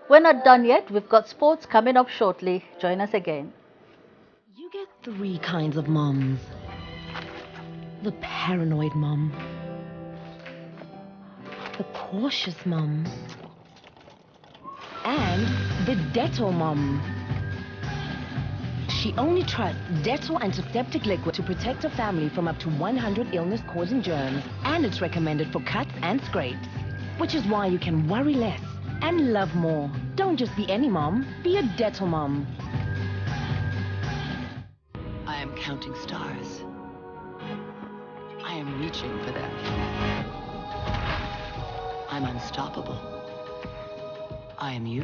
[SPEAKER 6] We're not done yet. We've got sports coming up shortly. Join us again.
[SPEAKER 22] You get 3 kinds of moms. The paranoid mom, the cautious mom, and the Dettol mom. She only trusts Dettol antiseptic liquid to protect her family from up to 100 illness-causing germs, and it's recommended for cuts and scrapes, which is why you can worry less and love more. Don't just be any mom, be a Dettol mom.
[SPEAKER 26] I am counting stars. I am reaching for them. I'm unstoppable. I am you.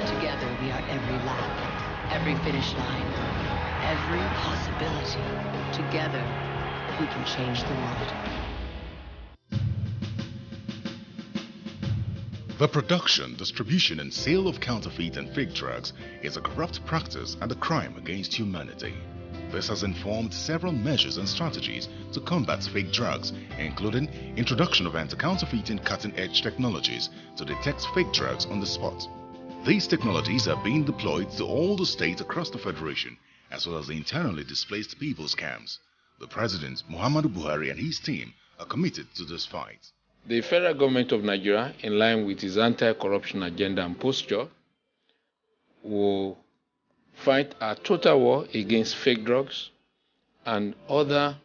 [SPEAKER 26] Together we are every lap, every finish line, every possibility. Together we can change the world.
[SPEAKER 27] The production, distribution, and sale of counterfeit and fake drugs is a corrupt practice and a crime against humanity. This has informed several measures and strategies to combat fake drugs, including introduction of anti-counterfeiting cutting-edge technologies to detect fake drugs on the spot. These technologies are being deployed to all the states across the Federation, as well as the internally displaced people's camps. The President, Muhammadu Buhari, and his team are committed to this fight.
[SPEAKER 28] The federal government of Nigeria, in line with its anti-corruption agenda and posture, will fight a total war against fake drugs and other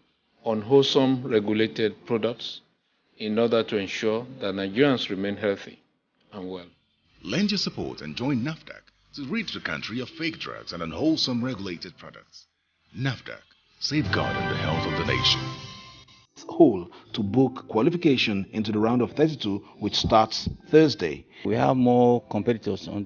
[SPEAKER 28] unwholesome regulated products in order to ensure that Nigerians remain healthy and well.
[SPEAKER 27] Lend your support and join NAFDAC to rid the country of fake drugs and unwholesome regulated products. NAFDAC, safeguarding the health of the nation.
[SPEAKER 29] Whole to book qualification into the round of 32, which starts Thursday.
[SPEAKER 30] We have more competitors on